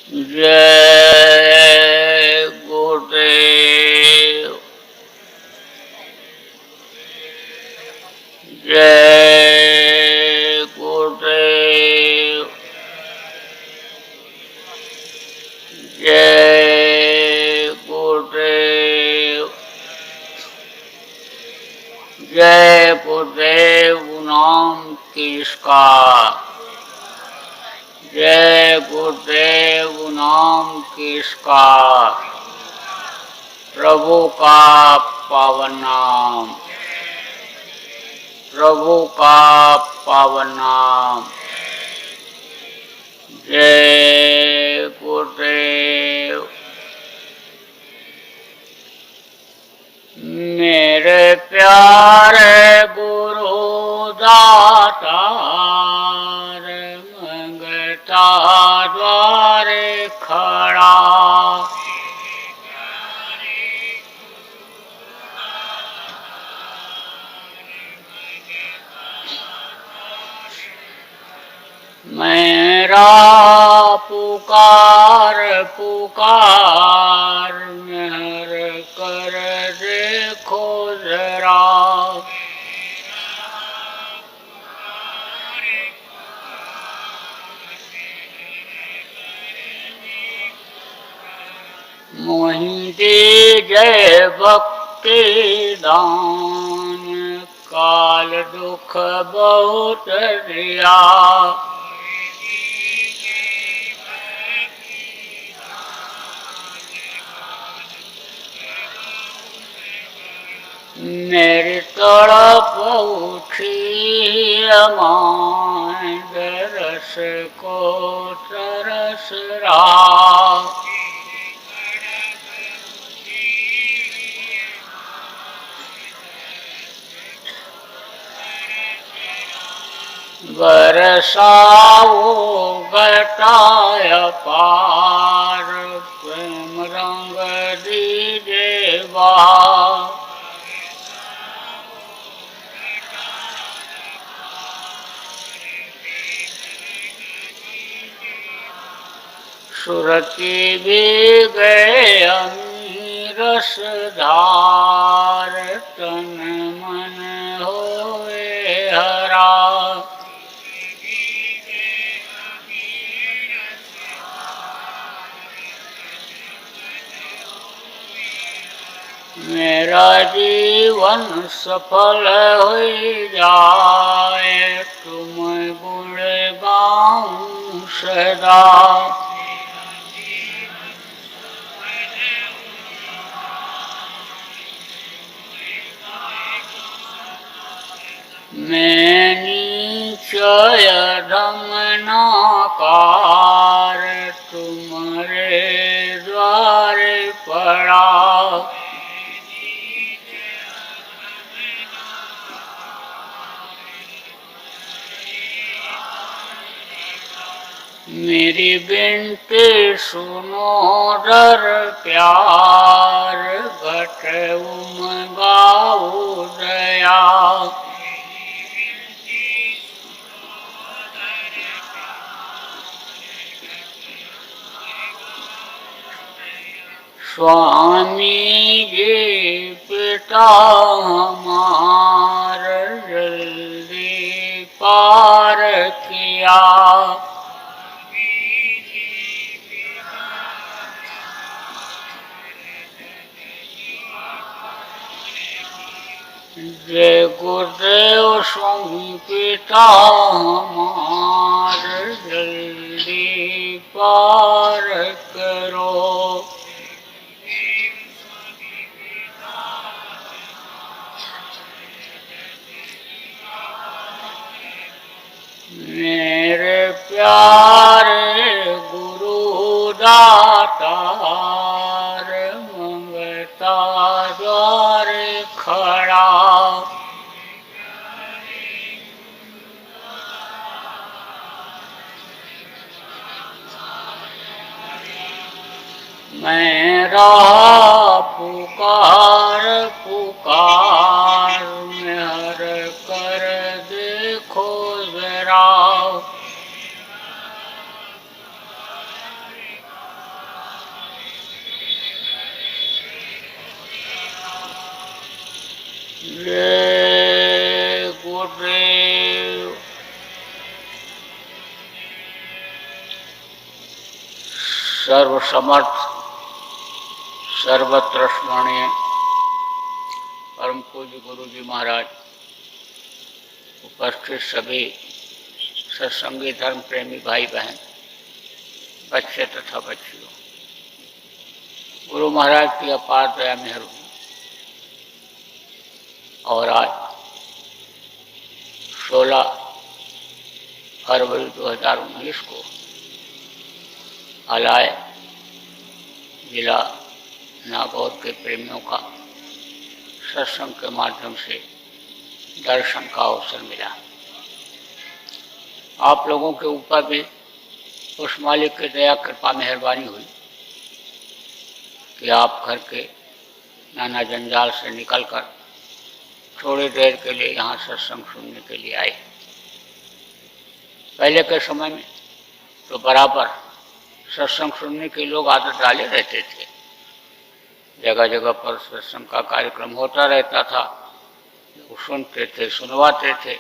जय गुरुदेव। जय गुरुदेव। जय गुरुदेव। जय गुरुदेव नाम किसका। जय गुरुदेव नाम किसका। प्रभु का पावन नाम। प्रभु का पावन नाम। जय गुरुदेव। मेरे प्यारे गुरु दातार मंगता द्वारे खड़ा। मेरा पुकार पुकार मेहर कर देखो जरा। मोहिंदी जय भक्ति दान काल दुख बहुत दिया। मेरी तड़प उठी अमान दरस को तरस रहा। बरसाओ घटाय पार प्रेम रंग दीजे बहा। सुरती भी गए रस धार तन मन होए हरा। मेरा जीवन सफल हो जाए तुम गुण गाऊं सदा। मैं नीचय धमनाकार तुम्हारे द्वारे पड़ा। मेरी बिनती सुनो दर प्यार घट उमगाओ दया। स्वामी जी पिता हमार जल्दी पार किया। जय गुरुदेव स्वामी पिता हमार जल्दी पार करो। मेरे प्यारे गुरु दातार मंगता द्वारे खड़ा। मेरा पुकार पुकार मेहर कर देखो जरा। जय गुरुदेव। सर्वसमर्थ सर्वत्र स्मरणीय परम पूज्य गुरु जी महाराज, उपस्थित सभी सत्संगी धर्म प्रेमी भाई बहन, बच्चे तथा बच्चियों, गुरु महाराज की अपार दया मेहर हुई। और आज 16 फरवरी 2019 को अलाय जिला नागौर के प्रेमियों का सत्संग के माध्यम से दर्शन का अवसर मिला। आप लोगों के ऊपर भी उस मालिक की दया कृपा मेहरबानी हुई कि आप घर के नाना जंजाल से निकलकर थोड़ी देर के लिए यहाँ सत्संग सुनने के लिए आए। पहले के समय में तो बराबर सत्संग सुनने के लोग आदत डाले रहते थे। जगह जगह पर सत्संग का कार्यक्रम होता रहता था, लोग सुनते थे, सुनवाते थे।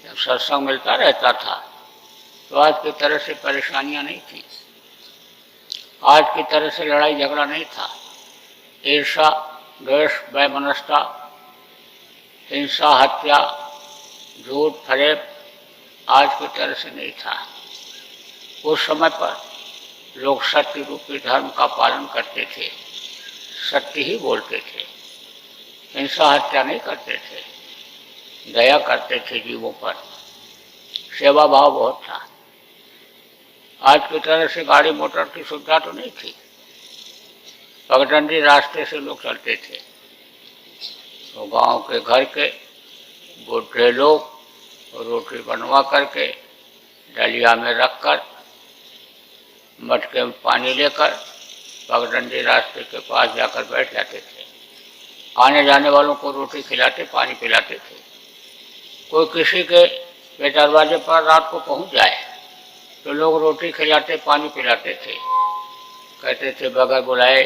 जब सत्संग मिलता रहता था तो आज की तरह से परेशानियां नहीं थी, आज की तरह से लड़ाई झगड़ा नहीं था। ईर्षा, द्वेष, वैमनस्यता, हिंसा, हत्या, झूठ, फरेब आज की तरह से नहीं था। उस समय पर लोग सत्य रूपी धर्म का पालन करते थे, सत्य ही बोलते थे, हिंसा हत्या नहीं करते थे, दया करते थे जीवों पर, सेवा भाव बहुत था। आज की तरह से गाड़ी मोटर की सुविधा तो नहीं थी, पगडंडी रास्ते से लोग चलते थे। तो गांव के घर के बूढ़े लोग रोटी बनवा करके डलिया में रखकर मटके में पानी लेकर पगडंडी रास्ते के पास जाकर बैठ जाते थे। आने जाने वालों को रोटी खिलाते, पानी पिलाते थे। कोई किसी के दरवाजे पर रात को पहुंच जाए तो लोग रोटी खिलाते, पानी पिलाते थे। कहते थे बगैर बुलाए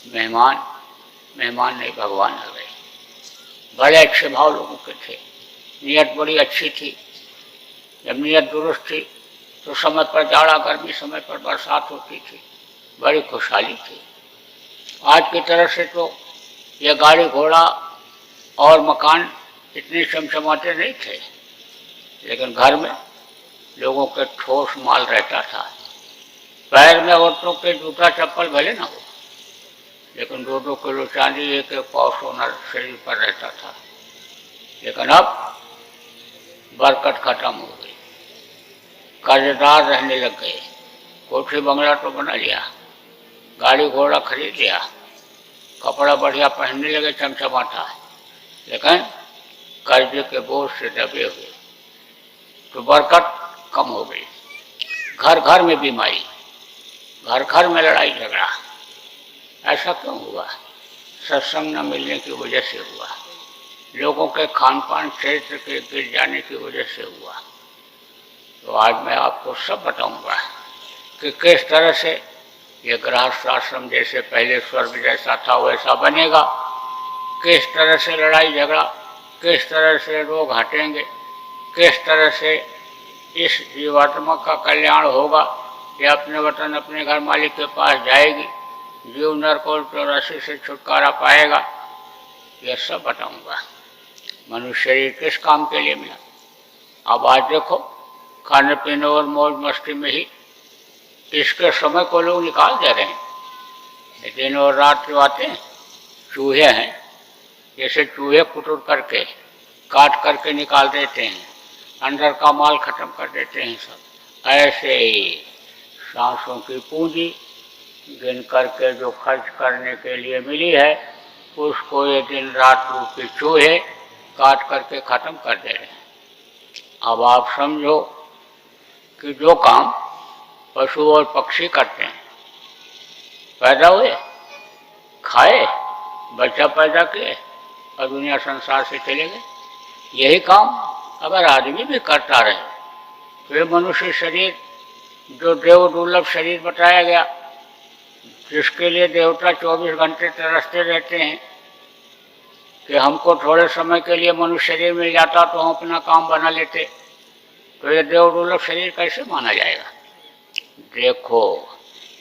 मेहमान, मेहमान नहीं भगवान आ गए। बड़े अच्छे भाव लोगों के थे, नीयत बड़ी अच्छी थी। जब नीयत दुरुस्त थी तो समय पर जाड़ा गर्मी, समय पर बरसात होती थी, बड़ी खुशहाली थी। आज की तरह से तो ये गाड़ी घोड़ा और मकान इतने चमचमाते नहीं थे, लेकिन घर में लोगों के ठोस माल रहता था। पैर में औरतों के जूता चप्पल भले ना हो, लेकिन 2-2 किलो चांदी, 1-1 पाव सोना शरीर पर रहता था। लेकिन अब बरकत खत्म हो गई, कर्जदार रहने लग गए। कोठी बंगला तो बना लिया, गाड़ी घोड़ा खरीद लिया, कपड़ा बढ़िया पहनने लगे चमचमाता, लेकिन कर्जे के बोझ से दबे हुए, तो बरकत कम हो गई। घर घर में बीमारी, घर घर में लड़ाई झगड़ा। ऐसा क्यों हुआ? सत्संग न मिलने की वजह से हुआ, लोगों के खान पान क्षेत्र के गिर जाने की वजह से हुआ। तो आज मैं आपको सब बताऊंगा कि किस तरह से ये गृहस्थ आश्रम जैसे पहले स्वर्ग जैसा था वैसा बनेगा, किस तरह से लड़ाई झगड़ा, किस तरह से रोग हटेंगे, किस तरह से इस जीवात्मा का कल्याण होगा, ये अपने वतन अपने घर मालिक के पास जाएगी, जीव नरकोल 84 से छुटकारा पाएगा, यह सब बताऊंगा। मनुष्य शरीर किस काम के लिए मिला? अब आज देखो, खाने पीने और मौज मस्ती में ही इसके समय को लोग निकाल दे रहे हैं। दिन और रात जो आते हैं चूहे हैं, जैसे चूहे कुटुर करके काट करके निकाल देते हैं, अंदर का माल खत्म कर देते हैं सब। ऐसे ही सांसों की पूंजी गिन करके जो खर्च करने के लिए मिली है, उसको ये दिन रात रूपी चूहे काट करके खत्म कर दे रहे हैं। अब आप समझो कि जो काम पशु और पक्षी करते हैं, पैदा हुए, खाए, बच्चा पैदा किए और दुनिया संसार से चले गए, यही काम अगर आदमी भी करता रहे तो ये मनुष्य शरीर जो देव दुर्लभ शरीर बताया गया, जिसके लिए देवता 24 घंटे तरसते रहते हैं, कि हमको थोड़े समय के लिए मनुष्य शरीर मिल जाता तो हम अपना काम बना लेते, तो ये देव दुर्लभ शरीर कैसे माना जाएगा? देखो,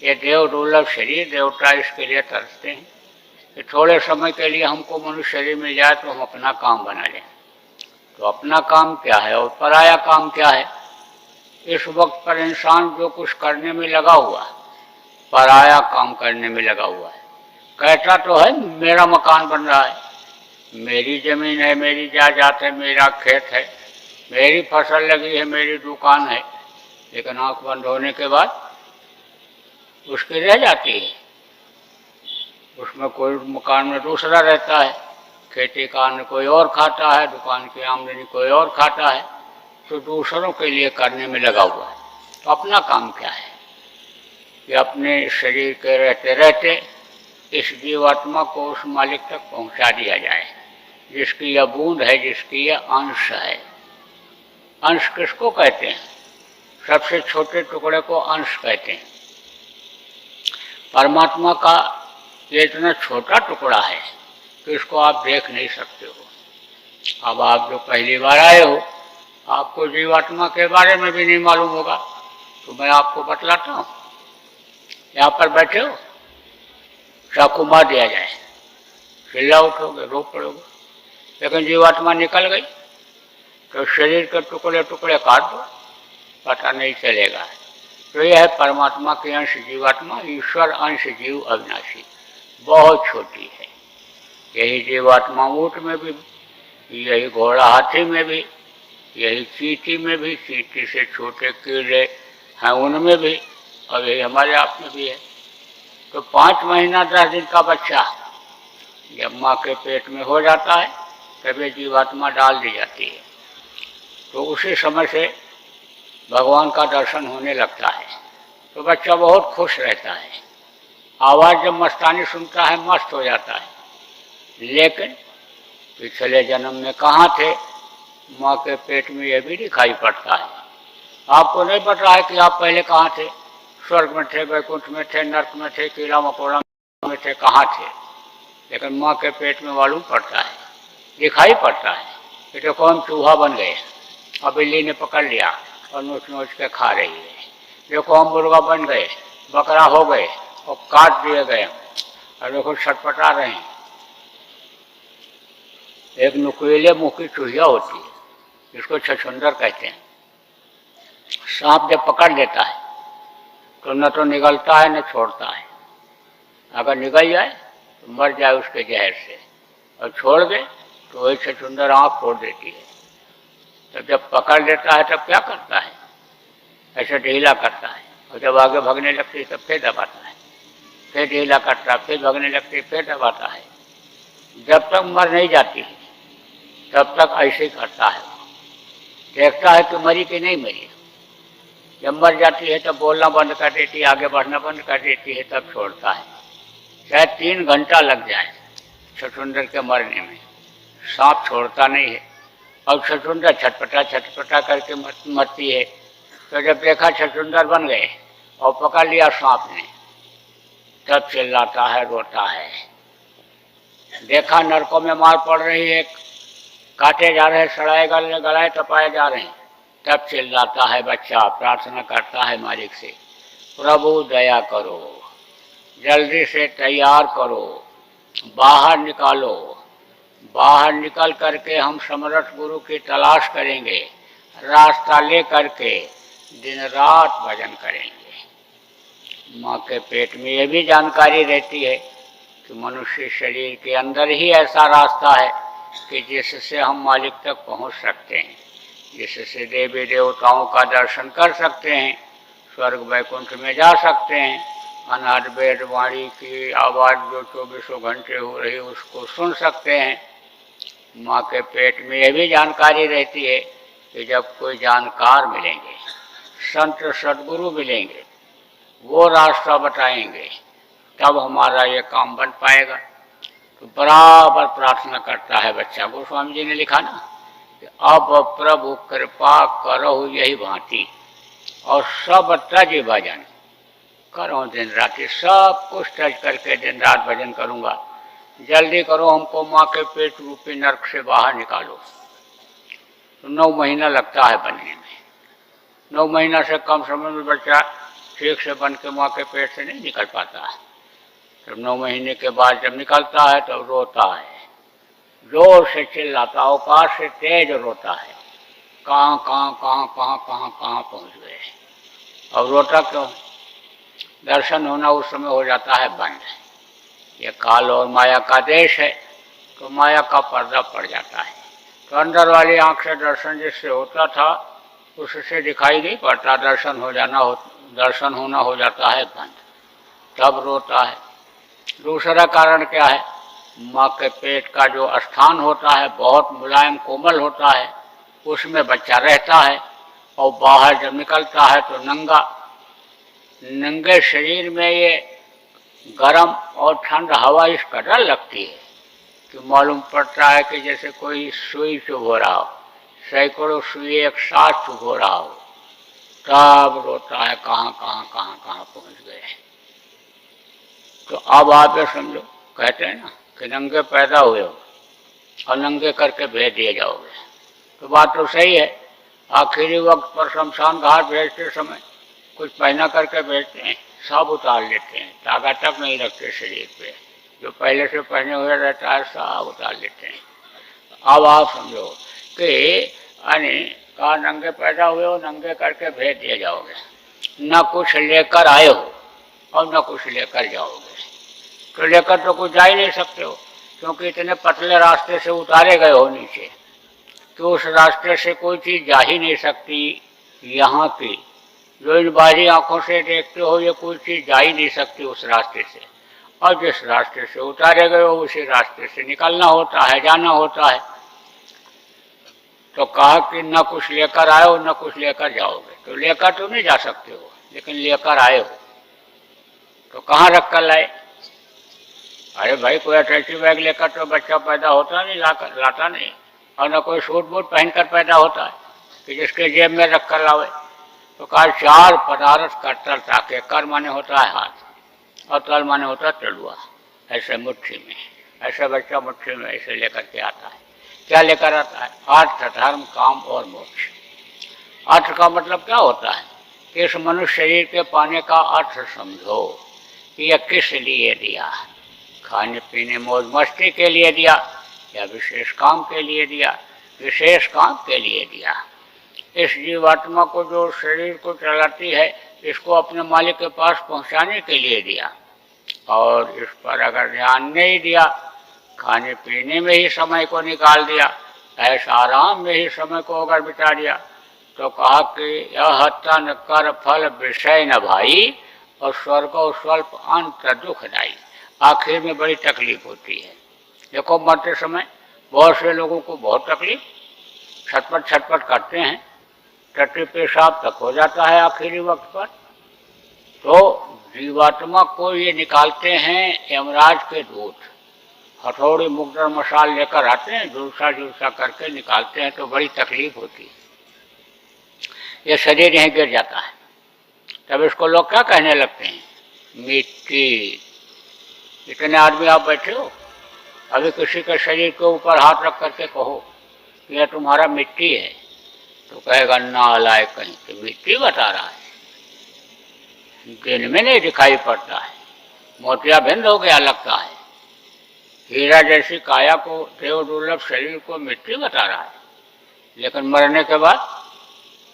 ये देव दुर्लभ शरीर, देवता इसके लिए तरसते हैं कि थोड़े समय के लिए हमको मनुष्य शरीर मिल जाए तो हम अपना काम बना लें। तो अपना काम क्या है और पराया काम क्या है? इस वक्त पर इंसान जो कुछ करने में लगा हुआ, पराया काम करने में लगा हुआ है। कहता तो है मेरा मकान बन रहा है, मेरी जमीन है, मेरी जायदाद है, मेरा खेत है, मेरी फसल लगी है, मेरी दुकान है, लेकिन आंख बंद होने के बाद उसकी रह जाती है। उसमें कोई मकान में दूसरा रहता है, खेती का अन्न कोई और खाता है, दुकान की आमदनी कोई और खाता है, तो दूसरों के लिए करने में लगा हुआ है। तो अपना काम क्या है कि अपने शरीर के रहते रहते इस जीवात्मा को उस मालिक तक पहुंचा दिया जाए जिसकी यह बूंद है, जिसकी यह अंश है। अंश किसको कहते हैं? सबसे छोटे टुकड़े को अंश कहते हैं। परमात्मा का ये इतना छोटा टुकड़ा है कि इसको आप देख नहीं सकते हो। अब आप जो पहली बार आए हो, आपको जीवात्मा के बारे में भी नहीं मालूम होगा, तो मैं आपको बतलाता हूँ। यहाँ पर बैठे हो, चाकू मार दिया जाए, चिल्ला उठोगे, रो पड़ोगे, लेकिन जीवात्मा निकल गई तो शरीर के टुकड़े टुकड़े काट दो, पता नहीं चलेगा। तो यह है परमात्मा के अंश जीवात्मा, ईश्वर अंश जीव अविनाशी, बहुत छोटी है। यही जीवात्मा ऊँट में भी, यही घोड़ा हाथी में भी, यही चींटी में भी, चींटी से छोटे कीड़े हैं उनमें भी, और यही हमारे आप में भी है। तो 5 महीना 10 दिन का बच्चा जब माँ के पेट में हो जाता है तभी जीवात्मा डाल दी जाती है। तो उसी समय से भगवान का दर्शन होने लगता है, तो बच्चा बहुत खुश रहता है। आवाज़ जब मस्तानी सुनता है मस्त हो जाता है। लेकिन पिछले जन्म में कहाँ थे, माँ के पेट में यह भी दिखाई पड़ता है। आपको नहीं पता है कि आप पहले कहाँ थे, स्वर्ग में थे, वैकुंठ में थे, नर्क में थे, कीड़ा मकोड़ा में थे, कहाँ थे, लेकिन माँ के पेट में मालूम पड़ता है, दिखाई पड़ता है कि देखो हम चूहा बन गए और बिल्ली ने पकड़ लिया और नोच नोच के खा रही है। देखो हम मुर्गा बन गए, बकरा हो गए और काट दिए गए, और देखो छटपटा रहे हैं। एक नुकीले मुँह की चूहिया होती है, जिसको छछूंदर कहते हैं। सांप जब पकड़ लेता है तो न तो निगलता है न छोड़ता है। अगर निगल जाए तो मर जाए उसके जहर से, और छोड़ दे तो वही छछूंदर आँख फोड़ देती है। तब जब पकड़ लेता है तब क्या करता है, ऐसे ढीला करता है, और जब आगे भागने लगती है तब फिर दबाता है, फिर ढीला करता है, फिर भागने लगती है, फिर दबाता है। जब तक मर नहीं जाती है तब तक ऐसे ही करता है। देखता है कि मरी कि नहीं मरी। जब मर जाती है तब बोलना बंद कर देती है, आगे बढ़ना बंद कर देती है, तब छोड़ता है। शायद 3 घंटा लग जाए छछूंदर के मरने में, सांप छोड़ता नहीं है। अब छछूंदर छटपटा छटपटा करके मरती है। तो जब देखा छछूंदर बन गए और पकड़ लिया सांप ने, तब चिल्लाता है, रोता है। देखा नरकों में मार पड़ रही है, काटे जा रहे, सड़ाए गलाए तपाए जा रहे हैं, तब चिल्लाता है बच्चा, प्रार्थना करता है मालिक से, प्रभु दया करो, जल्दी से तैयार करो, बाहर निकालो। बाहर निकल करके हम समर्थ गुरु की तलाश करेंगे, रास्ता ले करके दिन रात भजन करेंगे। माँ के पेट में ये भी जानकारी रहती है कि मनुष्य शरीर के अंदर ही ऐसा रास्ता है कि जिससे हम मालिक तक पहुँच सकते हैं, जिससे देवी देवताओं का दर्शन कर सकते हैं, स्वर्ग वैकुंठ में जा सकते हैं, अनाद वेद वाणी की आवाज़ जो 24 घंटे हो रही उसको सुन सकते हैं। माँ के पेट में ये भी जानकारी रहती है कि जब कोई जानकार मिलेंगे, संत सदगुरु मिलेंगे, वो रास्ता बताएंगे, तब हमारा ये काम बन पाएगा। तो बराबर प्रार्थना करता है बच्चा। गोस्वामी जी ने लिखा ना कि अब प्रभु कृपा करो यही भांति, और सब तज भजन करो दिन रात। सब कुछ तज करके दिन रात भजन करूँगा, जल्दी करो, हमको माँ के पेट रूपी नरक से बाहर निकालो। तो 9 महीना लगता है बनने में। 9 महीना से कम समय में बच्चा ठीक से बन के माँ के पेट से नहीं निकल पाता है। जब 9 महीने के बाद जब निकलता है तो रोता है, जोर से चिल्लाता, औकात से तेज रोता है, कहाँ कहाँ कहाँ कहाँ कहाँ कहाँ पहुँच गए। अब रोता क्यों? दर्शन होना उस समय हो जाता है बंद। ये काल और माया का देश है, तो माया का पर्दा पड़ जाता है। तो अंदर वाली आंख से दर्शन जिससे होता था उससे दिखाई नहीं पड़ता, दर्शन होना हो जाता है बंद, तब रोता है। दूसरा कारण क्या है? माँ के पेट का जो स्थान होता है बहुत मुलायम कोमल होता है, उसमें बच्चा रहता है, और बाहर जब निकलता है तो नंगे शरीर में ये गरम और ठंड हवा इस कदर लगती है कि मालूम पड़ता है कि जैसे कोई सुई चुभ हो रहा हो, सैकड़ों सुई एक साथ चुभ हो रहा हो। तब रोता है, कहाँ कहाँ कहाँ कहाँ पहुँच गए। तो अब आप ये समझो, कहते हैं ना कि नंगे पैदा हुए हो और नंगे करके भेज दिए जाओगे, तो बात तो सही है। आखिरी वक्त पर शमशान घाट भेजते समय कुछ पहना करके भेजते हैं, सब उतार लेते हैं, तागा तक नहीं रखते शरीर पे, जो पहले से पहने हुए रहता है सब उतार लेते हैं। अब आप समझो कि कहा नंगे पैदा हुए हो, नंगे करके भेज दिए जाओगे, न कुछ लेकर आए हो और न कुछ लेकर जाओगे। तो लेकर तो कुछ जा ही नहीं सकते हो, क्योंकि इतने पतले रास्ते से उतारे गए हो नीचे कि उस रास्ते से कोई चीज़ जा ही नहीं सकती। यहाँ की जो इन बाहरी आंखों से देखते हो, ये कोई चीज़ जा ही नहीं सकती उस रास्ते से, और जिस रास्ते से उतारे गए हो उसी रास्ते से निकलना होता है, जाना होता है। तो कहा कि न कुछ लेकर आए हो न कुछ लेकर जाओगे। तो लेकर तो नहीं जा सकते हो, लेकिन लेकर आए हो तो कहाँ रख कर लाए? अरे भाई, कोई अटैची बैग लेकर तो बच्चा पैदा होता नहीं, लाता नहीं, और न कोई सूट बूट पहनकर पैदा होता है कि जिसके जेब में रख कर लावे। तो कहा 4 पदार्थ का तल ताके, कर माने होता है हाथ और तल माने होता है तलुआ, ऐसे मुट्ठी में, ऐसे बच्चा मुट्ठी में ऐसे लेकर के आता है। क्या लेकर आता है? अर्थ, धर्म, काम और मोक्ष। अर्थ का मतलब क्या होता है? कि इस मनुष्य शरीर के पाने का अर्थ समझो कि यह किस लिए दिया, खाने पीने मौज मस्ती के लिए दिया या विशेष काम के लिए दिया? विशेष काम के लिए दिया। इस जीवात्मा को जो शरीर को चलाती है, इसको अपने मालिक के पास पहुंचाने के लिए दिया। और इस पर अगर ध्यान नहीं दिया, खाने पीने में ही समय को निकाल दिया, ऐसा आराम में ही समय को अगर बिता दिया, तो कहा कि यह तन कर फल विषय न भाई, और स्वर्ग और स्वल्प अंत दुखदाई। आखिर में बड़ी तकलीफ होती है। देखो, मरते समय बहुत से लोगों को बहुत तकलीफ, छटपट छटपट करते हैं, टट्टी पेशाब तक हो जाता है आखिरी वक्त पर। तो जीवात्मा को ये निकालते हैं यमराज के दूत, हथौड़ी मुकदर मसाल लेकर आते हैं, झुलसा झुलसा करके निकालते हैं, तो बड़ी तकलीफ होती है। ये शरीर यहीं गिर जाता है। तब इसको लोग क्या कहने लगते हैं? मिट्टी। इतने आदमी आप बैठे हो, अभी किसी के शरीर के ऊपर हाथ रख करके कहो कि यह तुम्हारा मिट्टी है, तो कहेगा नालायक कहीं कि मिट्टी बता रहा है, दिन में नहीं दिखाई पड़ता है, मोतियाबिंद हो गया लगता है, हीरा जैसी काया को, देव दुर्लभ शरीर को मिट्टी बता रहा है। लेकिन मरने के बाद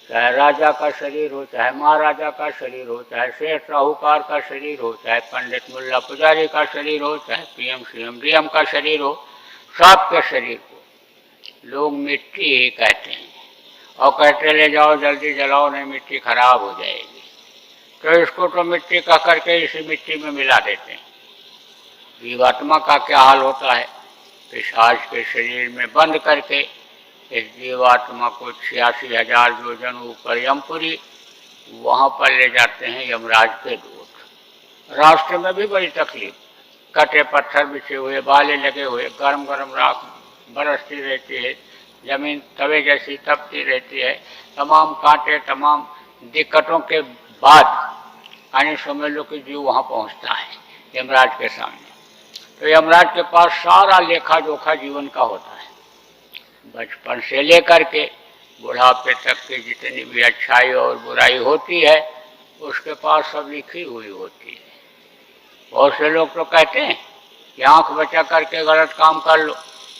चाहे राजा का शरीर हो, चाहे महाराजा का शरीर हो, चाहे सेठ साहूकार का शरीर हो, चाहे पंडित मुल्ला पुजारी का शरीर हो, चाहे पीएम सीएम डीएम का शरीर हो, सबके शरीर को लोग मिट्टी ही कहते हैं, और कहते ले जाओ जल्दी जलाओ, नहीं मिट्टी खराब हो जाएगी। तो इसको तो मिट्टी कह करके इसी मिट्टी में मिला देते हैं। जीवात्मा का क्या हाल होता है? पिशाच के शरीर में बंद करके इस जीवात्मा को 86,000 योजन ऊपर यमपुरी, वहाँ पर ले जाते हैं यमराज के दूत। रास्ते में भी बड़ी तकलीफ, कटे पत्थर बिछे हुए, बाले लगे हुए, गर्म गर्म राख बरसती रहती है, जमीन तवे जैसी तपती रहती है, तमाम कांटे, तमाम दिक्कतों के बाद यानी समझ लो कि जीव वहाँ पहुँचता है यमराज के सामने। तो यमराज के पास सारा लेखा जोखा जीवन का होता है, बचपन से लेकर के बुढ़ापे तक की जितनी भी अच्छाई और बुराई होती है उसके पास सब लिखी हुई होती है। बहुत से लोग तो कहते हैं कि आंख बचा करके गलत काम कर लो,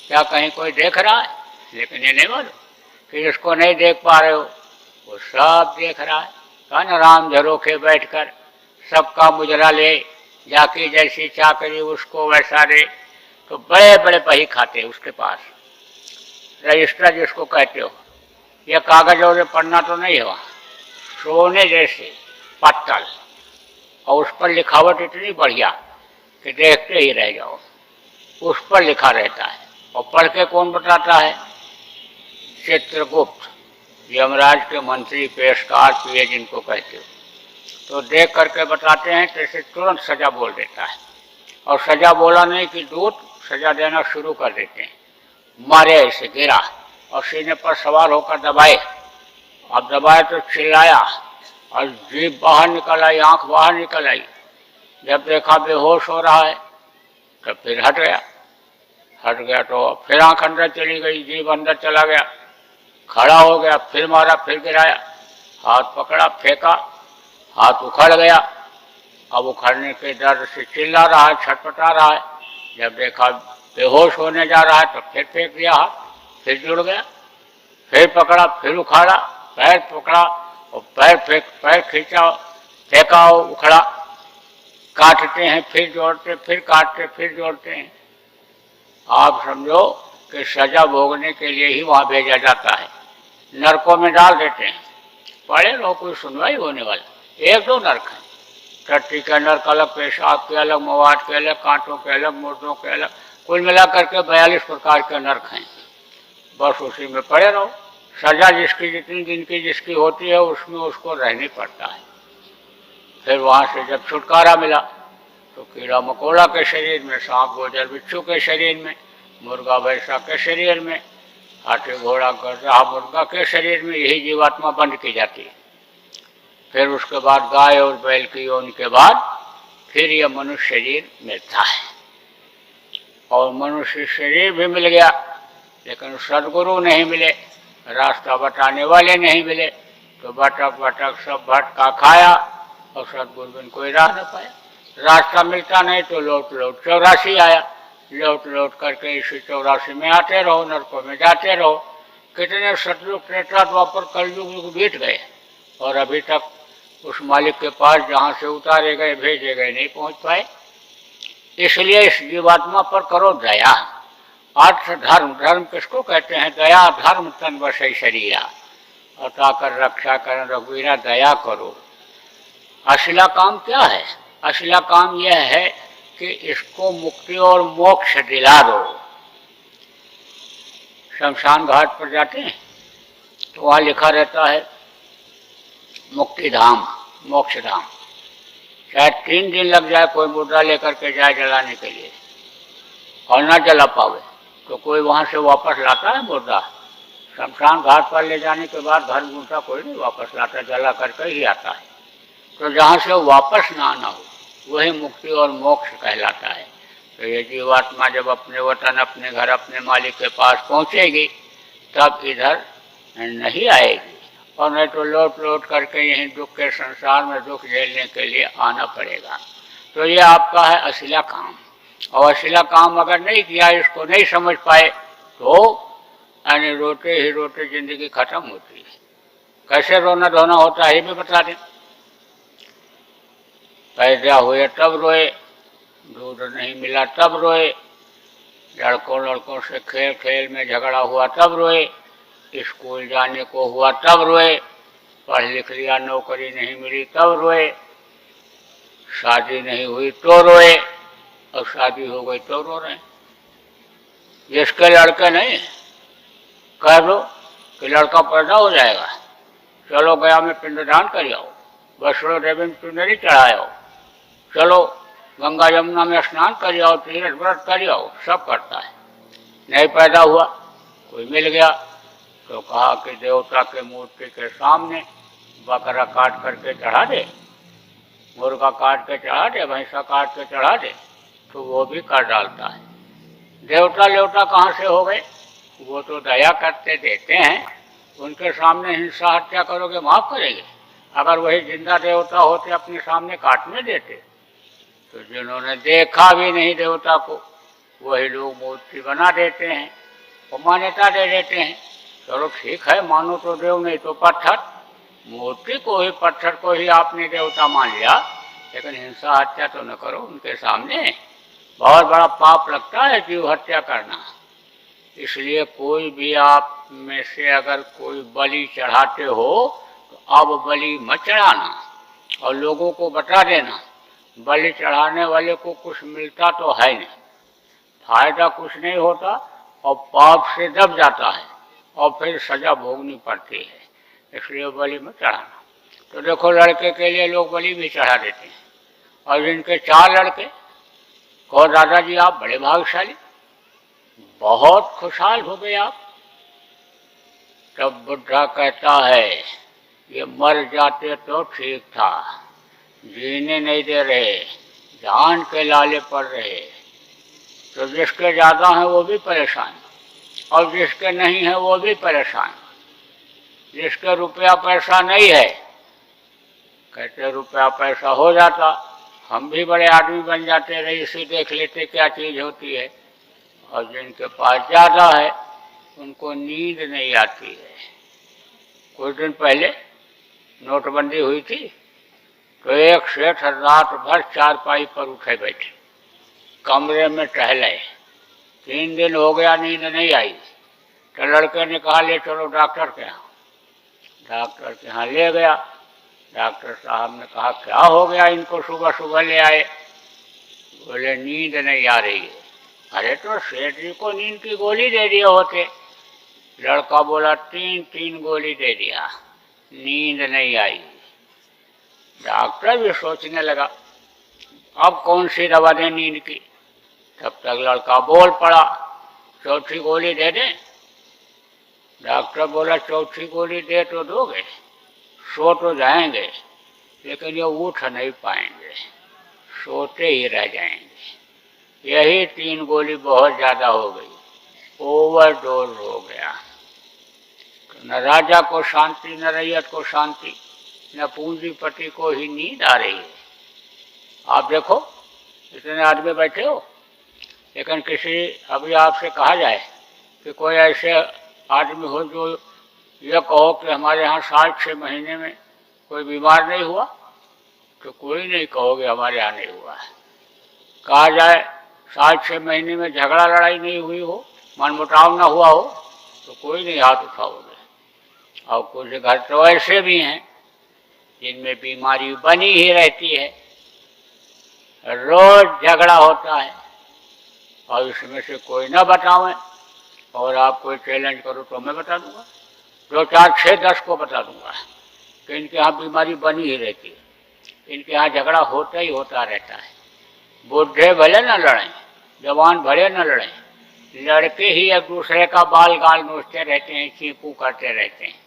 क्या कहीं कोई देख रहा है? लेकिन ये नहीं मालूम कि जिसको नहीं देख पा रहे हो वो सब देख रहा है। कन राम झरोखे बैठकर सबका मुजरा ले, जाकी जैसी चाकरी उसको वैसा दे। तो बड़े बड़े पही खाते उसके पास, रजिस्टर जिसको कहते हो, यह कागज और पन्ना तो नहीं है वहाँ, सोने जैसे पत्तल, और उस पर लिखावट इतनी बढ़िया कि देखते ही रह जाओ। उस पर लिखा रहता है और पढ़ के कौन बताता है? चित्रगुप्त, यमराज के मंत्री, पेशकार, पीए जिनको कहते हो। तो देख करके बताते हैं तो इसे तुरंत सजा बोल देता है, और सजा बोला नहीं कि दूत सजा देना शुरू कर देते हैं। मारे ऐसे गिरा और सीने पर सवार होकर दबाए, अब दबाए तो चिल्लाया और जीभ बाहर निकल आई, आंख बाहर निकल आई। जब देखा बेहोश हो रहा है तो फिर हट गया तो फिर आंख अंदर चली गई, जीभ अंदर चला गया, खड़ा हो गया, फिर मारा, फिर गिराया, हाथ पकड़ा, फेंका, हाथ उखड़ गया। अब उखड़ने के दर्द से चिल्ला रहा है, छटपटा रहा है। जब देखा बेहोश होने जा रहा है तो फिर फेंक दिया हाथ, फिर जुड़ गया, फिर पकड़ा, फिर उखाड़ा, पैर पकड़ा और पैर खींचा, फेंका, उखड़ा। काटते हैं, फिर जोड़ते, फिर काटते, फिर जोड़ते हैं। आप समझो कि सजा भोगने के लिए ही वहाँ भेजा जाता है, नरकों में डाल देते हैं। पढ़े रहो, कोई सुनवाई होने वाला? एक दो नरक हैं, टट्टी के नरक अलग, पेशाब के अलग, मवाद के अलग, कांटों के अलग, मुर्दों के अलग, कुल मिला करके 42 प्रकार के नरक हैं। बस उसी में पड़े रहो। सजा जिसकी जितनी दिन की जिसकी होती है उसमें उसको रहनी पड़ता है। फिर वहाँ से जब छुटकारा मिला तो कीड़ा मकोड़ा के शरीर में, सांप गोजर बिच्छू के शरीर में, मुर्गा भैंसा के शरीर में, हाथी घोड़ा गधा मुर्गा के शरीर में यही जीवात्मा बंद की जाती है। फिर उसके बाद गाय और बैल की योनि के बाद फिर यह मनुष्य शरीर मिलता है। और मनुष्य शरीर भी मिल गया, लेकिन सदगुरु नहीं मिले, रास्ता बताने वाले नहीं मिले, तो भटक सब भटका खाया और सदगुरु बिन कोई राह न पाया। रास्ता मिलता नहीं तो लौट 84 आया, लौट करके इसी 84 में आते रहो, नरकों में जाते रहो। कितने सतयुग त्रेता द्वापर कलयुग बीत गए और अभी तक उस मालिक के पास जहाँ से उतारे गए भेजे गए नहीं पहुँच पाए। इसलिए इस जीवात्मा पर करो दया। अर्थ धर्म, धर्म किसको कहते हैं? दया धर्म तन बसई शरीरा, अता कर रक्षा कर रघुवीरा, दया करो। असला काम क्या है? असला काम यह है कि इसको मुक्ति और मोक्ष दिला दो। शमशान घाट पर जाते हैं तो वहाँ लिखा रहता है मुक्ति धाम, मोक्ष धाम। शायद 3 दिन लग जाए कोई मुर्दा लेकर के जाए जलाने के लिए और ना जला पावे तो कोई वहाँ से वापस लाता है मुर्दा? शमशान घाट पर ले जाने के बाद घर मुर्दा कोई नहीं वापस लाता, जला करके ही आता है। तो जहाँ से वापस ना आना हो वही मुक्ति और मोक्ष कहलाता है। तो ये जीवात्मा जब अपने वतन, अपने घर, अपने मालिक के पास पहुँचेगी तब इधर नहीं आएगी, और नहीं तो लौट करके यहीं दुख के संसार में दुख झेलने के लिए आना पड़ेगा। तो ये आपका है असिला काम। और असिला काम अगर नहीं किया, इसको नहीं समझ पाए तो यानी रोते ही रोते जिंदगी खत्म होती है। कैसे रोना धोना होता है ये भी बता दें। पैदा हुए तब रोए, दूध नहीं मिला तब रोए, लड़कों से खेल में झगड़ा हुआ तब रोए, स्कूल जाने को हुआ तब रोए, पढ़ लिख लिया नौकरी नहीं मिली तब रोए, शादी नहीं हुई तो रोए, और शादी हो गई तो रो रहे। जिसके लड़के नहीं कह दो कि लड़का पैदा हो जाएगा, चलो गया में पिंडदान कर आओ, वैष्णो देवी में चुनरी चढ़ाओ, चलो गंगा यमुना में स्नान कर आओ, तीर्थ व्रत कर आओ, सब करता है। नहीं पैदा हुआ, कोई मिल गया तो कहा कि देवता के मूर्ति के सामने बकरा काट करके चढ़ा दे, मुर्गा काट के चढ़ा दे, भैंसा काट के चढ़ा दे, तो वो भी कर डालता है। देवता लेवता कहाँ से हो गए? वो तो दया करते देते हैं, उनके सामने हिंसा हत्या करोगे माफ करेंगे? अगर वही जिंदा देवता होते अपने सामने काटने देते? तो जिन्होंने देखा भी नहीं देवता को, वही लोग मूर्ति बना देते हैं और मान्यता दे देते हैं। चलो ठीक है, मानो तो देव नहीं तो पत्थर, मूर्ति को ही, पत्थर को ही आपने देवता मान लिया, लेकिन हिंसा हत्या तो न करो उनके सामने। बहुत बड़ा पाप लगता है जीव हत्या करना। इसलिए कोई भी आप में से अगर कोई बलि चढ़ाते हो तो अब बलि मत चढ़ाना और लोगों को बता देना बलि चढ़ाने वाले को कुछ मिलता तो है नहीं, फायदा कुछ नहीं होता और पाप से दब जाता है और फिर सजा भोगनी पड़ती है, इसलिए बलि मत चढ़ाना। तो देखो, लड़के के लिए लोग बलि भी चढ़ा देते हैं, और जिनके 4 लड़के, कहो दादाजी आप बड़े भाग्यशाली, बहुत खुशहाल हो गए आप। तब बुढ़ा कहता है ये मर जाते तो ठीक था, जीने नहीं दे रहे, जान के लाले पड़ रहे। तो जिसके ज़्यादा हैं वो भी परेशान, और जिसके नहीं है वो भी परेशान। जिसके रुपया पैसा नहीं है, कहते रुपया पैसा हो जाता हम भी बड़े आदमी बन जाते, रईसी देख लेते क्या चीज़ होती है। और जिनके पास ज़्यादा है उनको नींद नहीं आती है। कुछ दिन पहले नोटबंदी हुई थी, तो एक सेठ रात भर चारपाई पर उठे बैठे, कमरे में टहले। 3 दिन हो गया, नींद नहीं आई। तो लड़के ने कहा ले चलो डॉक्टर के यहाँ। डॉक्टर के यहाँ ले गया। डॉक्टर साहब ने कहा क्या हो गया इनको सुबह सुबह ले आए? बोले नींद नहीं आ रही है। अरे तो सेठ जी को नींद की गोली दे दिए होते। लड़का बोला 3 गोली दे दिया, नींद नहीं आई। डॉक्टर भी सोचने लगा अब कौन सी दवा दें नींद की। तब तक लड़का बोल पड़ा 4थी गोली दे दें। डॉक्टर बोला 4थी गोली दे तो दोगे, सो तो जाएंगे, लेकिन ये उठ नहीं पाएंगे, सोते ही रह जाएंगे। यही 3 गोली बहुत ज़्यादा हो गई, ओवरडोज हो गया। तो न राजा को शांति, न रैयत को शांति, न पूंजीपति को ही नींद आ रही है। आप देखो इतने आदमी बैठे हो, लेकिन किसी, अभी आपसे कहा जाए कि कोई ऐसे आदमी हो जो यह कहो कि हमारे यहाँ 6 महीने में कोई बीमार नहीं हुआ, तो कोई नहीं कहोगे हमारे यहाँ नहीं हुआ है। कहा जाए 6 महीने में झगड़ा लड़ाई नहीं हुई हो, मनमुटाव ना हुआ हो, तो कोई नहीं हाथ उठाओगे। और कुछ घर तो ऐसे भी हैं जिनमें बीमारी बनी ही रहती है, रोज झगड़ा होता है, और इसमें से कोई ना बतावें और आप कोई चैलेंज करो तो मैं बता दूंगा, 2, 4, 6, 10 को बता दूंगा कि इनके यहाँ बीमारी बनी ही रहती है, इनके यहाँ झगड़ा होता ही होता रहता है। बूढ़े भले न लड़ें, जवान भले न लड़ें, लड़के ही एक दूसरे का बाल गाल नोचते रहते हैं, चीकू करते रहते हैं।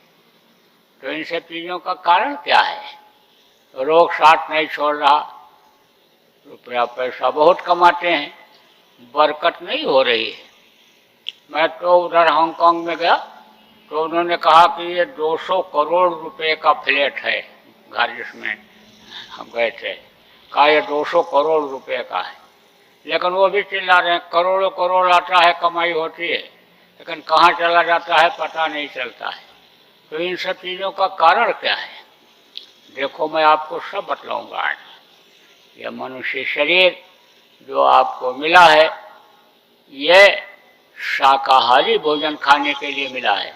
तो इन सब चीज़ों का कारण क्या है? रोग साथ नहीं छोड़ रहा, रुपया पैसा बहुत कमाते हैं, बरकत नहीं हो रही है। मैं तो उधर हांगकांग में गया तो उन्होंने कहा कि ये 200 करोड़ रुपए का फ्लैट है घर जिसमें हम गए थे। कहा ये 200 करोड़ रुपए का है, लेकिन वो भी चिल्ला रहे हैं करोड़ों करोड़ आता है, कमाई होती है, लेकिन कहाँ चला जाता है पता नहीं चलता है। तो इन सब चीज़ों का कारण क्या है? देखो मैं आपको सब बतलाऊंगा आज। यह मनुष्य शरीर जो आपको मिला है, यह शाकाहारी भोजन खाने के लिए मिला है।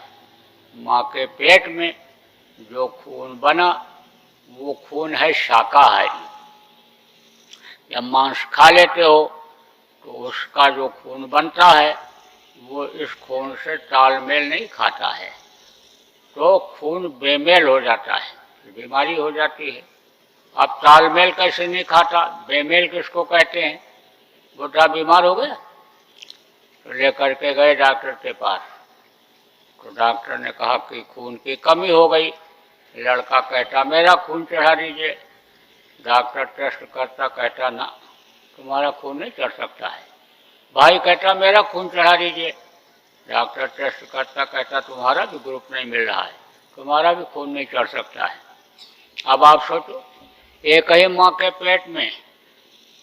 माँ के पेट में जो खून बना वो खून है शाकाहारी। जब मांस खा लेते हो तो उसका जो खून बनता है वो इस खून से तालमेल नहीं खाता है, तो खून बेमेल हो जाता है, बीमारी हो जाती है। अब तालमेल कैसे नहीं खाता, बेमेल किसको कहते हैं? बुढ़ा बीमार हो गया तो लेकर के गए डॉक्टर के पास, तो डॉक्टर ने कहा कि खून की कमी हो गई। लड़का कहता मेरा खून चढ़ा दीजिए। डॉक्टर टेस्ट करता, कहता ना तुम्हारा खून नहीं चढ़ सकता है। भाई कहता मेरा खून चढ़ा दीजिए। डॉक्टर टेस्ट करता, कहता तुम्हारा भी ग्रुप नहीं मिल रहा है, तुम्हारा भी खून नहीं चढ़ सकता है। अब आप सोचो, एक ही माँ के पेट में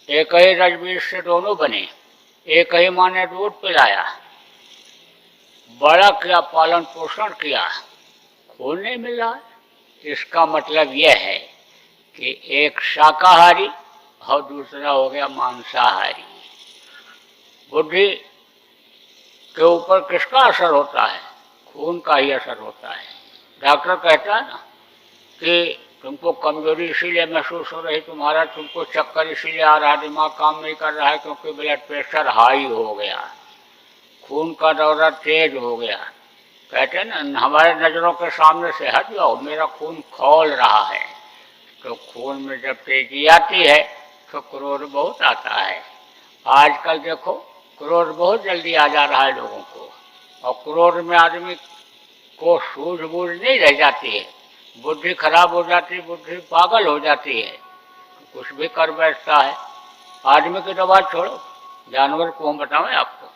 एक ही रजबीज से दोनों बने, एक ही माँ ने दूध पिलाया, बड़ा किया, पालन पोषण किया, खून नहीं मिल रहा है। इसका मतलब यह है कि एक शाकाहारी और दूसरा हो गया मांसाहारी। बुद्धि के ऊपर किसका असर होता है? खून का ही असर होता है। डॉक्टर कहता है ना कि तुमको कमजोरी इसीलिए महसूस हो रही, तुम्हारा तुमको चक्कर इसीलिए आ रहा, दिमाग काम नहीं कर रहा है क्योंकि ब्लड प्रेशर हाई हो गया, खून का दौरा तेज हो गया। कहते हैं ना हमारे नज़रों के सामने से हट जाओ, मेरा खून खौल रहा है। तो खून में जब तेजी आती है तो क्रोध बहुत आता है। आजकल देखो क्रोध बहुत जल्दी आ जा रहा है लोगों को, और क्रोध में आदमी को सूझबूझ नहीं रह जाती है, बुद्धि खराब हो जाती है, बुद्धि पागल हो जाती है, कुछ भी कर बैठता है। आदमी की तो बात छोड़ो, जानवर को हम बताएं आपको,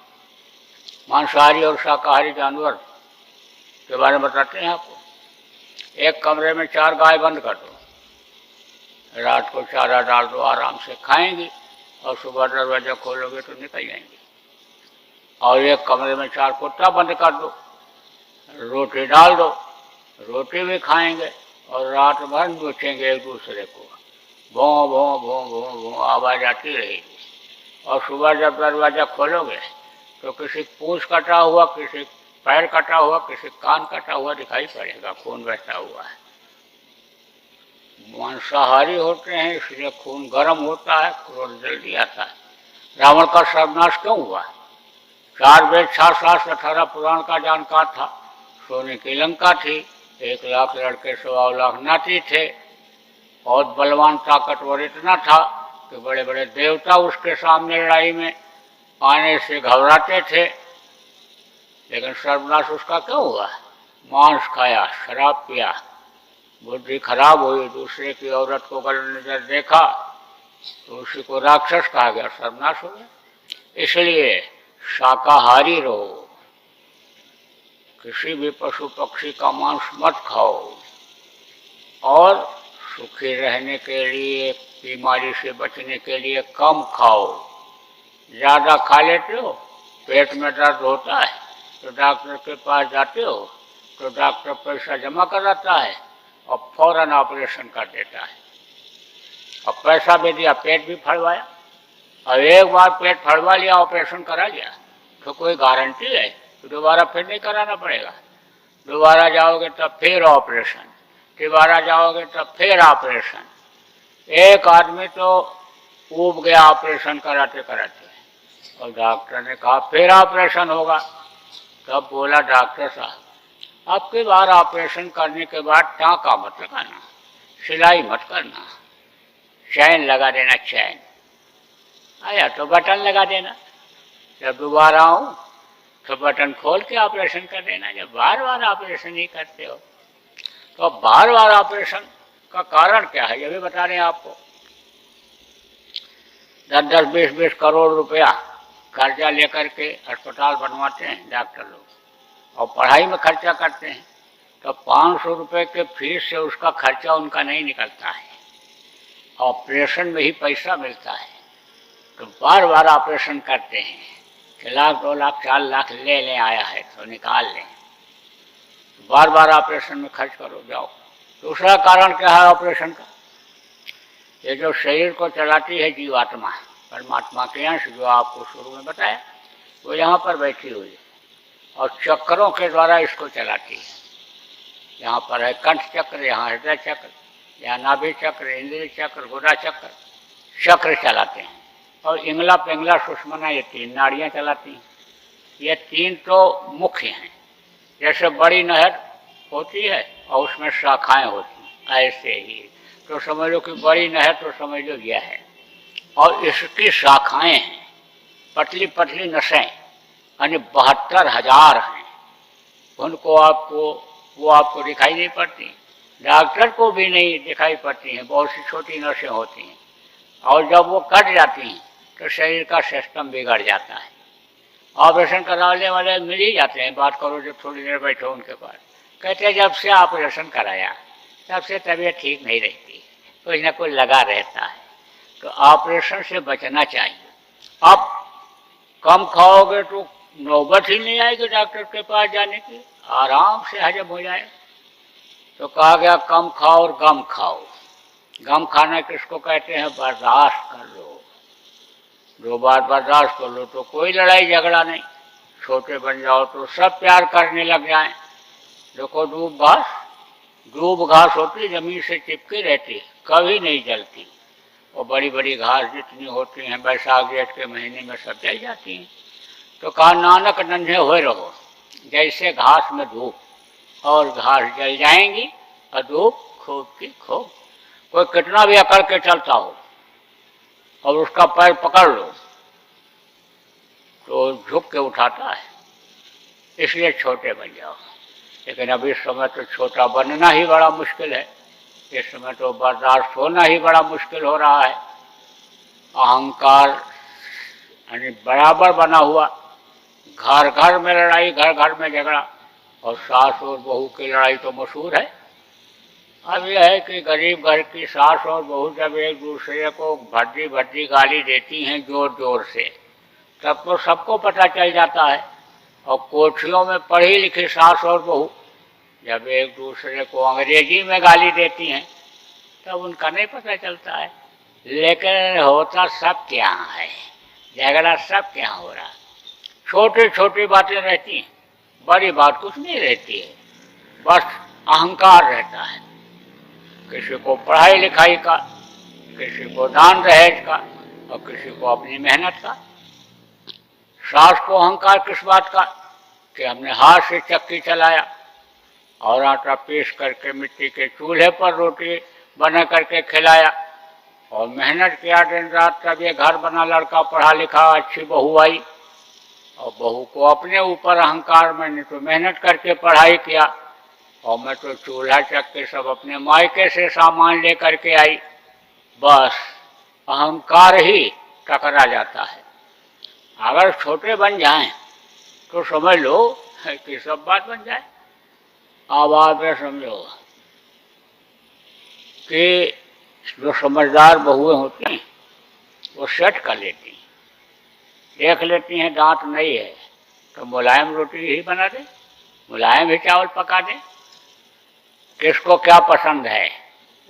मांसाहारी और शाकाहारी जानवर के बारे में बताते हैं आपको। एक कमरे में 4 गाय बंद कर दो, रात को चारा डाल दो, आराम से खाएंगी, और सुबह दरवाजा खोलोगे तो निकल जाएंगी। और एक कमरे में 4 कुत्ता बंद कर दो, रोटी डाल दो, रोटी भी खाएंगे और रात भर नोचेंगे एक दूसरे को, भों भों भों भों भों आवाज आती रहेगी। और सुबह जब दरवाजा खोलोगे तो किसी पूंछ कटा हुआ, किसी पैर कटा हुआ, किसी कान कटा हुआ दिखाई पड़ेगा, खून बहता हुआ है। मांसाहारी होते हैं इसलिए खून गर्म होता है, क्रोध जल्दी आता है। रावण का सर्वनाश क्यों हुआ? 4 वेद 4 शास्त्र 18 पुराण का जानकार था, सोने की लंका थी, 1 लाख लड़के 1.25 लाख नाती थे, बहुत बलवान ताकतवर इतना था कि बड़े बड़े देवता उसके सामने लड़ाई में आने से घबराते थे। लेकिन सर्वनाश उसका क्यों हुआ? मांस खाया, शराब पिया, बुद्धि खराब हुई, दूसरे की औरत को गलत नजर देखा तो उसी को राक्षस कहा गया, सर्वनाश हो गया। इसलिए शाकाहारी रहो, किसी भी पशु पक्षी का मांस मत खाओ, और सुखी रहने के लिए, बीमारी से बचने के लिए कम खाओ। ज़्यादा खा लेते हो, पेट में दर्द होता है तो डॉक्टर के पास जाते हो, तो डॉक्टर पैसा जमा कराता है और फौरन ऑपरेशन कर देता है। और पैसा भी दिया, पेट भी फड़वाया, और एक बार पेट फड़वा लिया, ऑपरेशन करा लिया, तो कोई गारंटी है तो दोबारा फिर नहीं कराना पड़ेगा। दोबारा जाओगे तब फिर ऑपरेशन, दोबारा जाओगे तब फिर ऑपरेशन। एक आदमी तो ऊब गया ऑपरेशन कराते कराते, और डॉक्टर ने कहा फिर ऑपरेशन होगा। तब बोला डॉक्टर साहब, आपकी बार ऑपरेशन करने के बाद टाँका मत लगाना, सिलाई मत करना, चैन लगा देना, चैन आया तो बटन लगा देना, जब दोबारा आऊँ तो बटन खोल के ऑपरेशन कर देना। जब बार बार ऑपरेशन ही करते हो तो अब बार बार ऑपरेशन का कारण क्या है ये भी बता रहे हैं आपको। 10-10, 20-20 करोड़ रुपया कर्जा लेकर के अस्पताल बनवाते हैं डॉक्टर लोग, और पढ़ाई में खर्चा करते हैं, तो 500 रुपये के फीस से उसका खर्चा उनका नहीं निकलता है, ऑपरेशन में ही पैसा मिलता है। तो बार बार ऑपरेशन करते हैं कि 1 लाख 2 लाख 4 लाख ले लें, आया है तो निकाल लें, बार बार ऑपरेशन में खर्च करो जाओ। दूसरा कारण क्या है ऑपरेशन का? ये जो शरीर को चलाती है जीवात्मा, परमात्मा के अंश, जो आपको शुरू में बताया, वो यहाँ पर बैठी हुई है और चक्रों के द्वारा इसको चलाती है। यहाँ पर है कंठ चक्र, यहाँ हृदय चक्र, यहाँ नाभि चक्र, इंद्रिय चक्र, गुदा चक्र, चक्र चलाते हैं। और इंगला पिंगला सुषमना, ये 3 नाड़ियाँ चलाती हैं। ये 3 तो मुख्य हैं, जैसे बड़ी नहर होती है और उसमें शाखाएं होती हैं, ऐसे ही तो समझ लो कि बड़ी नहर तो समझ लो यह है, और इसकी शाखाएं हैं, पतली पतली नसें, यानी 72,000 हैं। उनको वो आपको दिखाई नहीं पड़ती, डॉक्टर को भी नहीं दिखाई पड़ती हैं, बहुत सी छोटी नसें होती हैं। और जब वो कट जाती हैं तो शरीर का सिस्टम बिगड़ जाता है। ऑपरेशन कराने वाले मिल ही जाते हैं, बात करो जब थोड़ी देर बैठो उनके पास, कहते हैं जब से ऑपरेशन कराया तब से तबीयत ठीक नहीं रहती, कुछ ना कुछ लगा रहता है। तो ऑपरेशन से बचना चाहिए। अब कम खाओगे तो नौबत ही नहीं आएगी डॉक्टर के पास जाने की, आराम से हजम हो जाए। तो कहा गया कम खाओ और गम खाओ। गम खाना किसको कहते हैं? बर्दाश्त कर लो। 2 बार बर्दाश्त कर लो तो कोई लड़ाई झगड़ा नहीं, छोटे बन जाओ तो सब प्यार करने लग जाएं। देखो दूब घास होती, जमीन से चिपकी रहती, कभी नहीं जलती, और बड़ी बड़ी घास जितनी होती हैं बैसाख जेठ के महीने में सब जल जाती हैं। तो कहा नानक नन्हे हुए रहो जैसे घास में धूप, और घास जल जाएंगी और धूप खूब की खूब। कोई कितना भी अकड़ के चलता हो और उसका पैर पकड़ लो तो झुक के उठाता है। इसलिए छोटे बन जाओ। लेकिन अभी इस समय तो छोटा बनना ही बड़ा मुश्किल है, इस समय तो बर्दाश्त होना ही बड़ा मुश्किल हो रहा है। अहंकार यानी बराबर बना हुआ, घर घर में लड़ाई, घर घर में झगड़ा, और सास और बहू की लड़ाई तो मशहूर है। अब यह है कि गरीब घर की सास और बहू जब एक दूसरे को भद्दी भद्दी गाली देती हैं जोर जोर से, तब तो सबको पता चल जाता है। और कोठियों में पढ़ी लिखी सास और बहू जब एक दूसरे को अंग्रेजी में गाली देती हैं तब उनका नहीं पता चलता है। लेकिन होता सब क्या है, झगड़ा सब क्या हो रहा है। छोटी छोटी बातें रहती हैं, बड़ी बात कुछ नहीं रहती है, बस अहंकार रहता है। किसी को पढ़ाई लिखाई का, किसी को दान दहेज का, और किसी को अपनी मेहनत का। सास को अहंकार किस बात का कि हमने हाथ से चक्की चलाया और आटा पीस करके मिट्टी के चूल्हे पर रोटी बना करके खिलाया, और मेहनत किया दिन रात, तब ये घर बना, लड़का पढ़ा लिखा, अच्छी बहू आई। और बहू को अपने ऊपर अहंकार, मैंने तो मेहनत करके पढ़ाई किया और मैं तो चूल्हा चक्की सब अपने मायके से सामान ले करके आई। बस अहंकार ही टकरा जाता है। अगर छोटे बन जाएं तो समझ लो कि सब बात बन जाए। अब आप ये समझो कि जो समझदार बहुएं होती हैं वो सेट कर लेती हैं, देख लेती हैं दांत नहीं है तो मुलायम रोटी ही बना दे, मुलायम ही चावल पका दे। किसको क्या पसंद है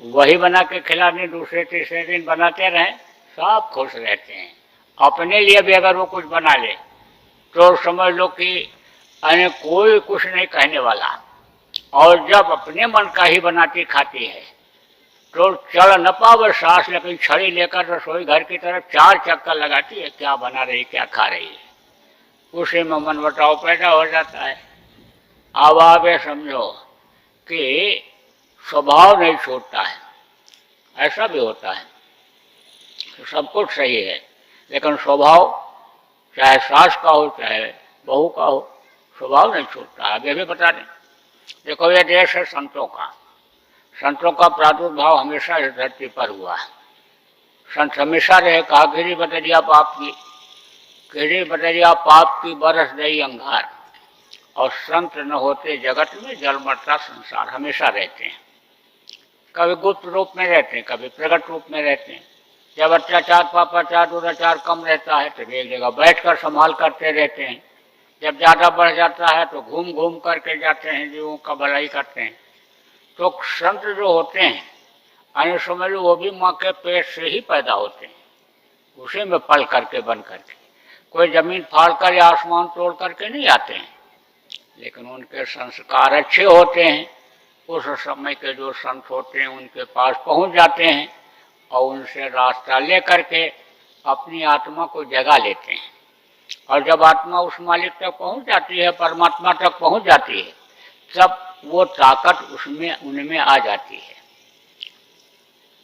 वही बना के खिला दें, दूसरे तीसरे दिन बनाते रहें, सब खुश रहते हैं। अपने लिए भी अगर वो कुछ बना ले तो समझ लो कि अने कोई कुछ नहीं कहने वाला। और जब अपने मन का ही बनाती खाती है तो चल न पावे सास, लेकिन छड़ी लेकर रसोई घर की तरफ 4 चक्कर लगाती है, क्या बना रही क्या खा रही है, उसी में मनमुटाव पैदा हो जाता है। अब आप ये समझो कि स्वभाव नहीं छूटता है, ऐसा भी होता है। तो सब कुछ सही है लेकिन स्वभाव चाहे सास का हो चाहे बहू का हो, स्वभाव नहीं छूटता। अब ये भी बता दें, देखो ये देश है संतों का, संतों का प्रादुर्भाव हमेशा इस धरती पर हुआ। संत हमेशा रहे, कहा गिरी बदरिया पाप की, गिरी बदरिया पाप की बरस गई अंगार, और संत न होते जगत में जल मरता संसार। हमेशा रहते हैं, कभी गुप्त रूप में रहते हैं, कभी प्रकट रूप में रहते हैं। जब अत्याचार पापाचार दुराचार कम रहता है तो एक जगह बैठकर संभाल करते रहते हैं, जब ज़्यादा बढ़ जाता है तो घूम घूम करके जाते हैं, जीवों का भलाई करते हैं। तो संत जो होते हैं अन्य समझ लो वो भी माँ के पेट से ही पैदा होते हैं, उसी में पल करके बन करके, कोई जमीन फाड़ कर या आसमान तोड़ करके नहीं आते हैं। लेकिन उनके संस्कार अच्छे होते हैं, उस समय के जो संत होते हैं उनके पास पहुंच जाते हैं और उनसे रास्ता ले करके अपनी आत्मा को जगा लेते हैं। और जब आत्मा उस मालिक तक पहुंच जाती है, परमात्मा तक पहुंच जाती है, तब वो ताकत उसमें उनमें आ जाती है।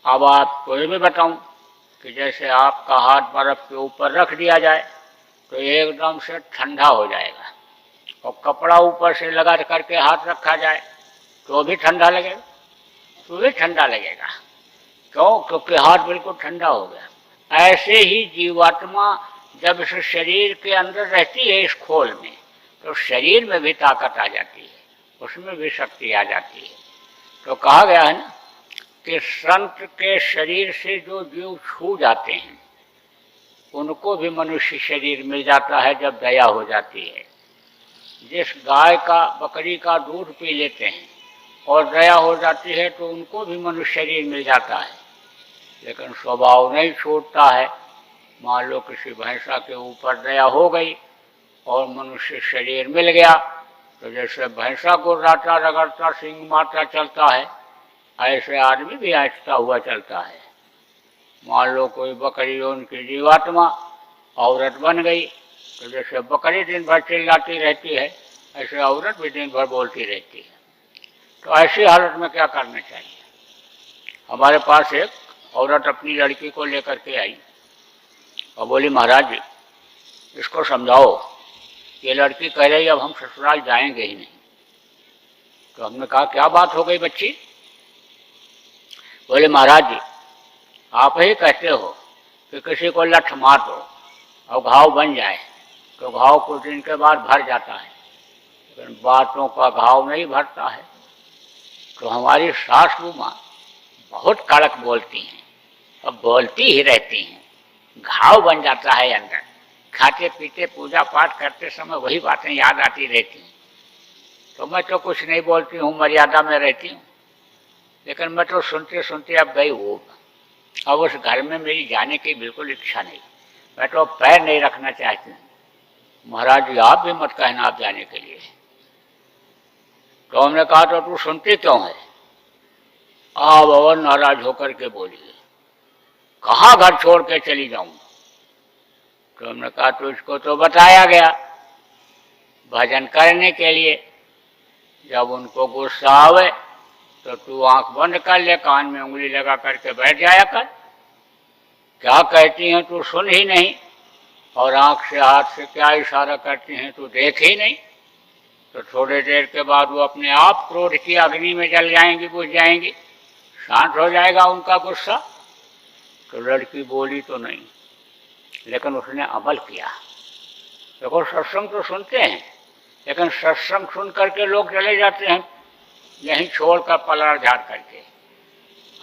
अब आपको ये भी बताऊं कि जैसे आपका हाथ बर्फ के ऊपर रख दिया जाए तो एकदम से ठंडा हो जाएगा, और कपड़ा ऊपर से लगा करके हाथ रखा जाए तो भी ठंडा लगेगा, तो भी ठंडा लगेगा। क्यों? क्योंकि हाथ बिल्कुल ठंडा हो गया। ऐसे ही जीवात्मा जब इस शरीर के अंदर रहती है इस खोल में, तो शरीर में भी ताकत आ जाती है, उसमें भी शक्ति आ जाती है। तो कहा गया है ना कि संत के शरीर से जो जीव छू जाते हैं उनको भी मनुष्य शरीर मिल जाता है जब दया हो जाती है। जिस गाय का बकरी का दूध पी लेते हैं और दया हो जाती है तो उनको भी मनुष्य शरीर मिल जाता है, लेकिन स्वभाव नहीं छूटता है। मान लो किसी भैंसा के ऊपर दया हो गई और मनुष्य शरीर मिल गया, तो जैसे भैंसा गुर्राता रगड़ता सिंह मारता चलता है, ऐसे आदमी भी आहिस्ता हुआ चलता है। मान लो कोई बकरी उनकी जीवात्मा औरत बन गई, तो जैसे बकरी दिन भर चिल्लाती रहती है, ऐसे औरत भी दिन भर बोलती रहती है। तो ऐसी हालत में क्या करना चाहिए? हमारे पास एक औरत अपनी लड़की को लेकर के आई और बोली, महाराज जी इसको समझाओ, ये लड़की कह रही अब हम ससुराल जाएंगे ही नहीं। तो हमने कहा क्या बात हो गई बच्ची? बोले, महाराज जी आप ही कहते हो कि किसी को लठ मार दो और घाव बन जाए तो घाव कुछ दिन के बाद भर जाता है, लेकिन बातों का घाव नहीं भरता है। तो हमारी सासू माँ बहुत कड़क बोलती हैं और बोलती ही रहती हैं, घाव बन जाता है अंदर। खाते पीते पूजा पाठ करते समय वही बातें याद आती रहती हैं। तो मैं तो कुछ नहीं बोलती हूँ, मर्यादा में रहती हूँ, लेकिन मैं तो सुनते सुनते अब गई हूँ। अब उस घर में मेरी जाने की बिल्कुल इच्छा नहीं, मैं तो पैर नहीं रखना चाहती हूँ। महाराज जी आप भी मत कहना आप जाने के लिए। तो हमने कहा तो तू सुनती क्यों है? आप और नाराज होकर के बोली, कहाँ घर छोड़ के चली जाऊं? तो हमने कहा तो इसको तो बताया गया भजन करने के लिए, जब उनको गुस्सा आवे तो तू आंख बंद कर ले, कान में उंगली लगा करके बैठ जाया कर। क्या कहती हैं तू सुन ही नहीं, और आंख से हाथ से क्या इशारा करती हैं तू देख ही नहीं। तो थोड़ी देर के बाद वो अपने आप क्रोध की अग्नि में जल जाएंगी, बुझ जाएंगी, शांत हो जाएगा उनका गुस्सा। तो लड़की बोली तो नहीं, लेकिन उसने अमल किया। देखो सत्संग तो सुनते हैं, लेकिन सत्संग सुन करके लोग चले जाते हैं यहीं छोड़कर पलड़ झाड़ करके।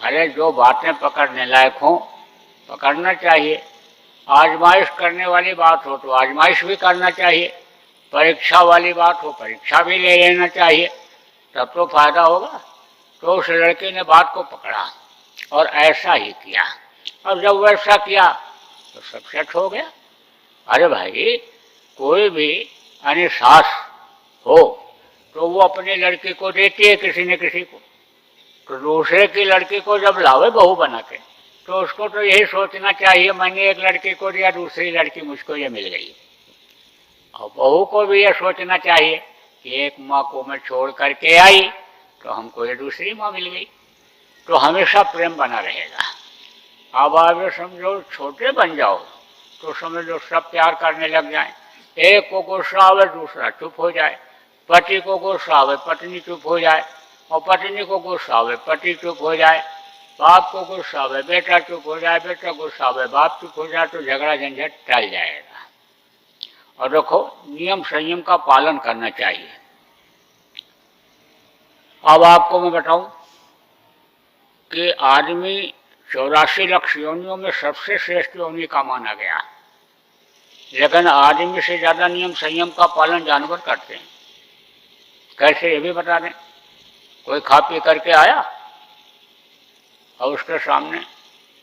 अरे जो बातें पकड़ने लायक हों पकड़ना चाहिए। आजमाइश करने वाली बात हो तो आजमाइश भी करना चाहिए, परीक्षा वाली बात हो परीक्षा भी ले लेना चाहिए, तब तो फायदा होगा। तो उस लड़के ने बात को पकड़ा और ऐसा ही किया। अब जब वैसा किया तो सब सेट हो गया। अरे भाई कोई भी यानी सास हो तो वो अपनी लड़की को देती है किसी न किसी को, तो दूसरे की लड़की को जब लावे बहू बना के तो उसको तो यही सोचना चाहिए मैंने एक लड़की को दिया, दूसरी लड़की मुझको ये मिल गई। और बहू को भी ये सोचना चाहिए कि एक माँ को मैं छोड़ करके आई तो हमको ये दूसरी माँ मिल गई, तो हमेशा प्रेम बना रहेगा। अब आप समझो छोटे बन जाओ तो समझ लो सब प्यार करने लग जाए। एक को गुस्सा आवे दूसरा चुप हो जाए, पति को गुस्सा आवे पत्नी चुप हो जाए, और पत्नी को गुस्सा आवे पति चुप हो जाए, बाप को गुस्सा आवे बेटा चुप हो जाए, बेटा गुस्सा आवे बाप चुप हो जाए, तो झगड़ा झंझट टल जाएगा। और देखो नियम संयम का पालन करना चाहिए। अब आपको मैं बताऊं कि आदमी 84 लाख योनियों में सबसे श्रेष्ठ योनि का माना गया, लेकिन आदमी से ज्यादा नियम संयम का पालन जानवर करते हैं। कैसे ये भी बता दें। कोई खा पी करके आया और उसके सामने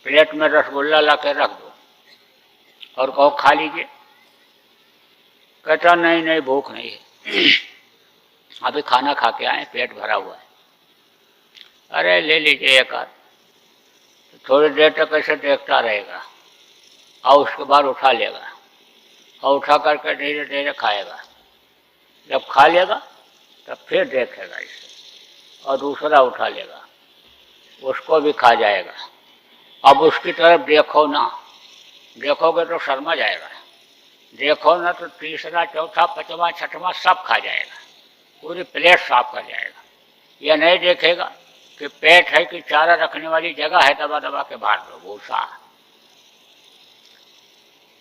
प्लेट में रसगुल्ला ला के रख दो और कहो खा लीजिए, कहता नहीं नहीं भूख नहीं है अभी खाना खा के आए पेट भरा हुआ है। अरे ले लीजिए एक आध। थोड़ी देर तक ऐसे देखता रहेगा और उसके बाद उठा लेगा और उठा करके धीरे धीरे खाएगा। जब खा लेगा तब फिर देखेगा इसे और दूसरा उठा लेगा, उसको भी खा जाएगा। अब उसकी तरफ देखो ना, देखोगे तो शर्मा जाएगा, देखो ना तो तीसरा चौथा पांचवा छठवां सब खा जाएगा, पूरी प्लेट साफ कर जाएगा। यह नहीं देखेगा कि पेट है कि चारा रखने वाली जगह है, दबा दबा के बाहर दो भूसा।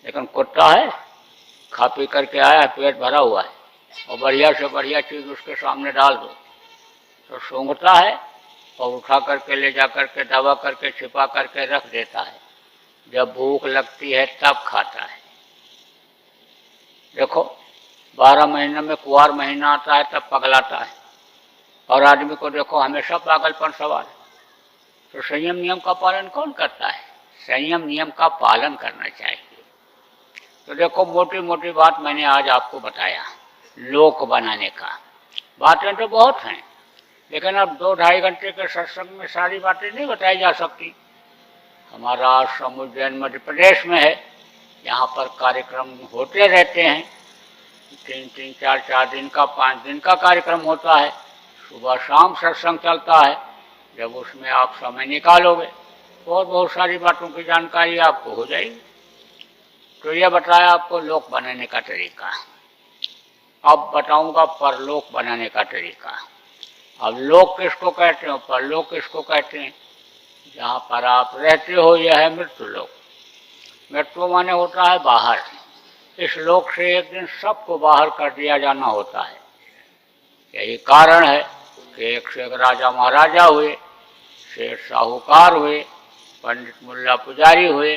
लेकिन कुत्ता है, खा पी करके आया, पेट भरा हुआ है, और बढ़िया से बढ़िया चीज़ उसके सामने डाल दो तो सूंघता है और उठा करके ले जा करके दबा करके छिपा करके रख देता है। जब भूख लगती है तब खाता है। देखो 12 महीने में कुंवार महीना आता है तब पगलाता है, और आदमी को देखो हमेशा पागलपन सवार है। तो संयम नियम का पालन कौन करता है? संयम नियम का पालन करना चाहिए। तो देखो मोटी मोटी बात मैंने आज आपको बताया लोक बनाने का। बातें तो बहुत हैं, लेकिन अब 2-2.5 घंटे के सत्संग में सारी बातें नहीं बताई जा सकती। हमारा आश्रम उज्जैन मध्य प्रदेश में है, यहाँ पर कार्यक्रम होते रहते हैं। 3-3, 4-4 दिन का, 5 दिन का कार्यक्रम होता है। सुबह शाम सत्संग चलता है। जब उसमें आप समय निकालोगे और बहुत सारी बातों की जानकारी आपको हो जाएगी। तो यह बताया आपको लोक बनाने का तरीका। अब बताऊंगा परलोक बनाने का तरीका। अब लोक किसको कहते हैं, परलोक किसको कहते हैं? जहाँ पर आप रहते हो यह है मृत्यु लोक। मृत्यु माने होता है बाहर। इस लोक से एक दिन सबको बाहर कर दिया जाना होता है। यही कारण है कि एक से एक राजा महाराजा हुए, शेठ साहूकार हुए, पंडित मुल्ला पुजारी हुए,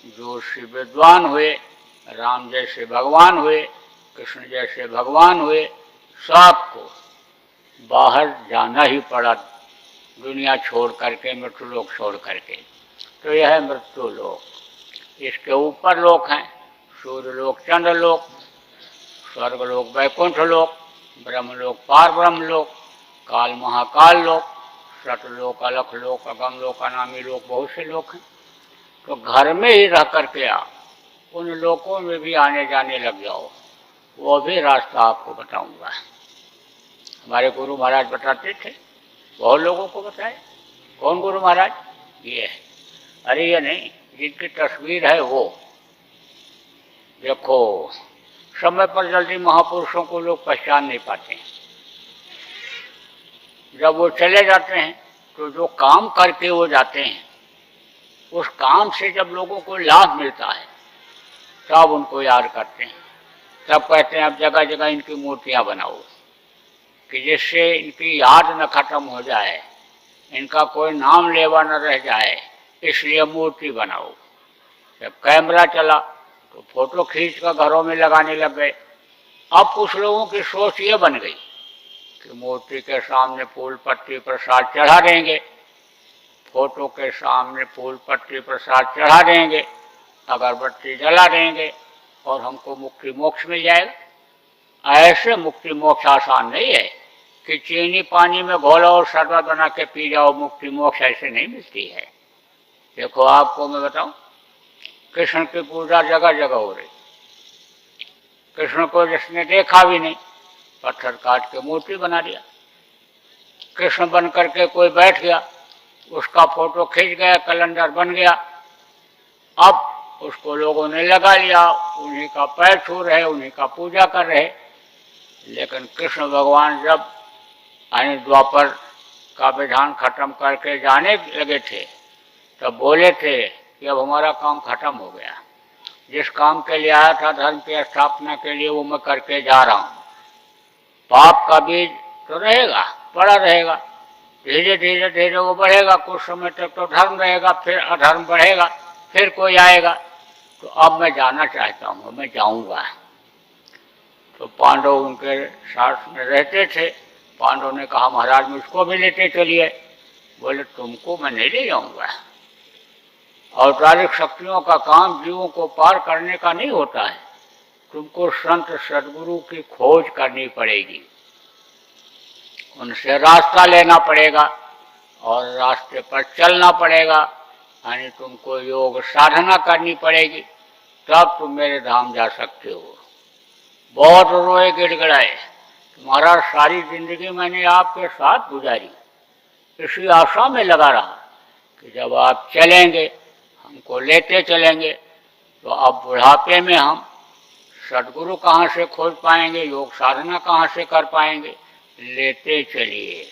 जोशी विद्वान हुए, राम जैसे भगवान हुए, कृष्ण जैसे भगवान हुए, सबको बाहर जाना ही पड़ा, दुनिया छोड़ करके, मृत्यु लोक छोड़ करके। तो यह है मृत्यु लोक। इसके ऊपर लोक हैं सूर्य लोक, चंद्र लोक, स्वर्ग लोक, वैकुंठ लोक, ब्रह्म लोक, पार ब्रह्म लोक, काल महाकाल लोक, सतलोक, अलख लोक, अगम लोक, अनामी लोक, बहुत से लोक हैं। तो घर में ही रह करके आप उन लोकों में भी आने जाने लग जाओ, वो भी रास्ता आपको बताऊंगा। हमारे गुरु महाराज बताते थे, बहुत लोगों को बताए। कौन गुरु महाराज? ये है। अरे ये नहीं, जिनकी तस्वीर है वो। देखो समय पर जल्दी महापुरुषों को लोग पहचान नहीं पाते हैं। जब वो चले जाते हैं तो जो काम करके वो जाते हैं, उस काम से जब लोगों को लाभ मिलता है तब उनको याद करते हैं। तब कहते हैं अब जगह जगह इनकी मूर्तियां बनाओ कि जिससे इनकी याद न खत्म हो जाए, इनका कोई नाम लेवा न रह जाए, इसलिए मूर्ति बनाओ। जब कैमरा चला तो फोटो खींच कर घरों में लगाने लग गए। अब कुछ लोगों की सोच ये बन गई कि मूर्ति के सामने फूल पत्ती प्रसाद चढ़ा देंगे, फोटो के सामने फूल पत्ती प्रसाद चढ़ा देंगे, अगरबत्ती जला देंगे और हमको मुक्ति मोक्ष मिल जाएगा। ऐसे मुक्ति मोक्ष आसान नहीं है कि चीनी पानी में घोलो और शरबत बना के पी जाओ, मुक्ति मोक्ष ऐसे नहीं मिलती है। देखो आपको मैं बताऊं, कृष्ण की पूजा जगह जगह हो रही। कृष्ण को जिसने देखा भी नहीं, पत्थर काट के मूर्ति बना दिया। कृष्ण बन करके कोई बैठ गया, उसका फोटो खींच गया, कैलेंडर बन गया। अब उसको लोगों ने लगा लिया, उन्हीं का पैर छू रहे, उन्हीं का पूजा कर रहे। लेकिन कृष्ण भगवान जब यानी द्वापर का विधान खत्म करके जाने लगे थे तब बोले थे कि अब हमारा काम खत्म हो गया। जिस काम के लिए आया था धर्म की स्थापना के लिए, वो मैं करके जा रहा हूँ। पाप का बीज तो रहेगा, पड़ा रहेगा, धीरे धीरे धीरे वो बढ़ेगा। कुछ समय तक तो धर्म रहेगा, फिर अधर्म बढ़ेगा, फिर कोई आएगा। तो अब मैं जाना चाहता हूँ, मैं जाऊँगा। तो पांडव उनके साथ में रहते थे। पांडव ने कहा महाराज मुझको भी लेते चलिए। बोले तुमको मैं नहीं ले जाऊँगा। औपचारिक शक्तियों का काम जीवों को पार करने का नहीं होता है। तुमको संत सदगुरु की खोज करनी पड़ेगी, उनसे रास्ता लेना पड़ेगा और रास्ते पर चलना पड़ेगा। यानी तुमको योग साधना करनी पड़ेगी, तब तुम मेरे धाम जा सकते हो। बहुत रोए गिड़गिड़ाए, तुम्हारा सारी जिंदगी मैंने आपके साथ गुजारी, इसी आशा में लगा रहा कि जब आप चलेंगे हमको लेते चलेंगे। तो अब बुढ़ापे में हम सदगुरु कहाँ से खोज पाएंगे, योग साधना कहाँ से कर पाएंगे? लेते चलिए।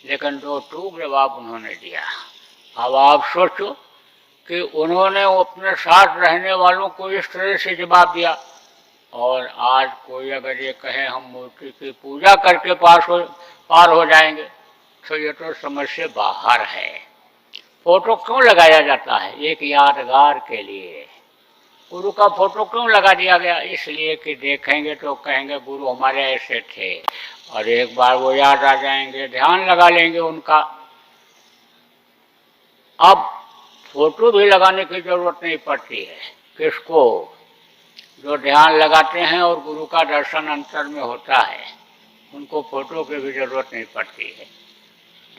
लेकिन दो टूक जवाब उन्होंने दिया। अब आप सोचो कि उन्होंने अपने साथ रहने वालों को इस तरह से जवाब दिया। और आज कोई अगर ये कहे हम मूर्ति की पूजा करके पार हो जाएंगे, तो ये तो समझ से बाहर है। फोटो क्यों लगाया जाता है? एक यादगार के लिए। गुरु का फोटो क्यों लगा दिया गया? इसलिए कि देखेंगे तो कहेंगे गुरु हमारे ऐसे थे, और एक बार वो याद आ जाएंगे, ध्यान लगा लेंगे उनका। अब फोटो भी लगाने की जरूरत नहीं पड़ती है। किसको? जो ध्यान लगाते हैं और गुरु का दर्शन अंतर में होता है, उनको फोटो की भी जरूरत नहीं पड़ती है।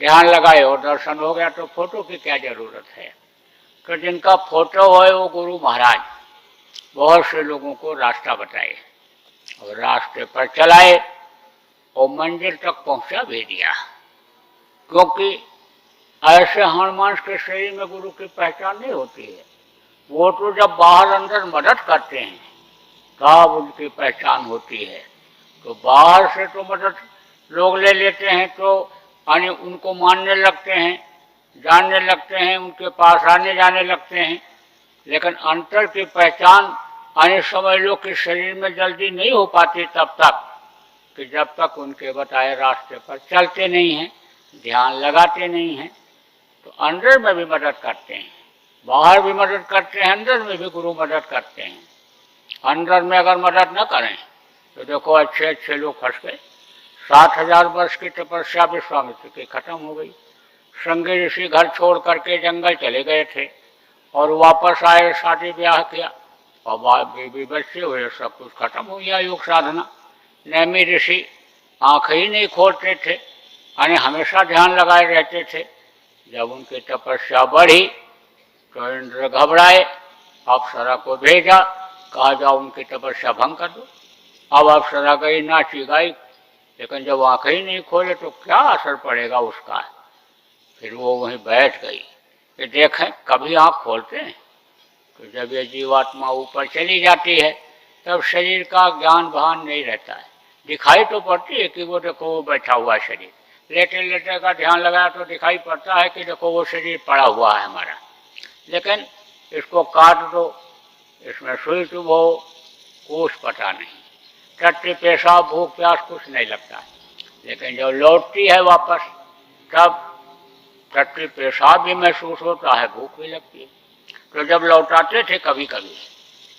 ध्यान लगाए और दर्शन हो गया तो फोटो की क्या जरूरत है? तो जिनका फोटो है वो गुरु महाराज बहुत से लोगों को रास्ता बताए और रास्ते पर चलाए और मंजिल तक पहुंचा भी दिया। क्योंकि ऐसे हनुमान के शरीर में गुरु की पहचान नहीं होती है। वो तो जब बाहर अंदर मदद करते हैं तब उनकी पहचान होती है। तो बाहर से तो मदद लोग ले लेते हैं, तो यानी उनको मानने लगते हैं, जानने लगते हैं, उनके पास आने जाने लगते हैं। लेकिन अंतर की पहचान यानी समझ लो कि शरीर में जल्दी नहीं हो पाती तब तक कि जब तक उनके बताए रास्ते पर चलते नहीं हैं, ध्यान लगाते नहीं हैं। तो अंदर में भी मदद करते हैं, बाहर भी मदद करते हैं, अंदर में भी गुरु मदद करते हैं। अंदर में अगर मदद न करें तो देखो अच्छे अच्छे लोग फंस गए। 7,000 वर्ष की तपस्या विश्वामित्र की खत्म हो गई। श्रृंगी ऋषि घर छोड़ करके जंगल चले गए थे और वापस आए, शादी ब्याह किया और बीबी बच्चे हुए, सब कुछ खत्म हो गया योग साधना। नैमी ऋषि आंख ही नहीं खोलते थे, यानी हमेशा ध्यान लगाए रहते थे। जब उनकी तपस्या बढ़ी तो इंद्र घबराए, अप्सरा को भेजा, कहा जाओ उनकी तपस्या भंग कर दो। अब अप्सरा गई, नाची गाई, लेकिन जब आंख ही नहीं खोले तो क्या असर पड़ेगा उसका। फिर वो वहीं बैठ गई कि देखें कभी आंख खोलते हैं। तो जब ये जीवात्मा ऊपर चली जाती है तब शरीर का ज्ञान भान नहीं रहता है। दिखाई तो पड़ती है कि वो देखो वो बैठा हुआ शरीर, लेटे लेटे का ध्यान लगाया तो दिखाई पड़ता है कि देखो वो शरीर पड़ा हुआ है हमारा, लेकिन इसको काट दो, इसमें सुई चुभो, कुछ पता नहीं। टट्टी पेशाब भूख प्यास कुछ नहीं लगता है। लेकिन जब लौटती है वापस तब टट्टी पेशाब भी महसूस होता है, भूख भी लगती है। तो जब लौटाते थे कभी कभी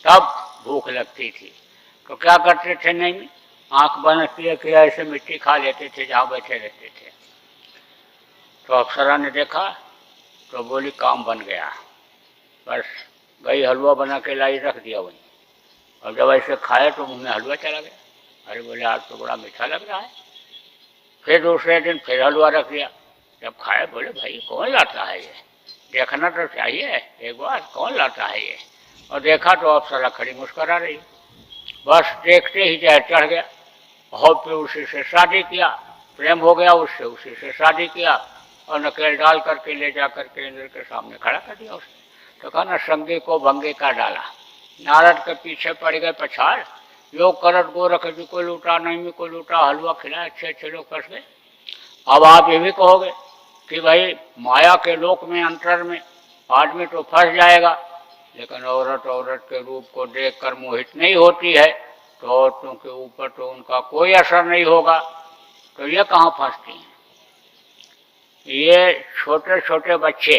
तब भूख लगती थी, तो क्या करते थे? नहीं, आंख बंद किए कि ऐसे मिट्टी खा लेते थे जहाँ बैठे रहते थे। तो अप्सरा ने देखा तो बोली काम बन गया, बस गई हलवा बना के लाई, रख दिया वहीं। और जब ऐसे खाए तो मुंह में हलवा चला गया। अरे बोले आज तो बड़ा मीठा लग रहा है। फिर दूसरे दिन फिर हलवा रख दिया। जब खाए बोले भाई कौन लाता है ये, देखना तो चाहिए एक बार कौन लाता है ये। और देखा तो अप्सरा खड़ी मुस्करा रही। बस देखते ही जहर चढ़ गया और फिर उसी से शादी किया, प्रेम हो गया उससे, उसी से शादी किया और नकेल डाल करके ले जा करके इंद्र के सामने खड़ा कर दिया उसने। तो कहा ना संगी को भंगे का डाला। नारद के पीछे पड़ गए पछाड़, योग करत गोरख जी को लूटा, नैमी को लूटा, हलवा खिलाए, अच्छे अच्छे लोग फंस गए। अब आप ये भी कहोगे कि भाई माया के लोक में अंतर में आदमी तो फंस जाएगा, लेकिन औरत औरत के रूप को देखकर मोहित नहीं होती है, तो औरतों के ऊपर तो उनका कोई असर नहीं होगा। तो ये कहाँ फंसती हैं? ये छोटे छोटे बच्चे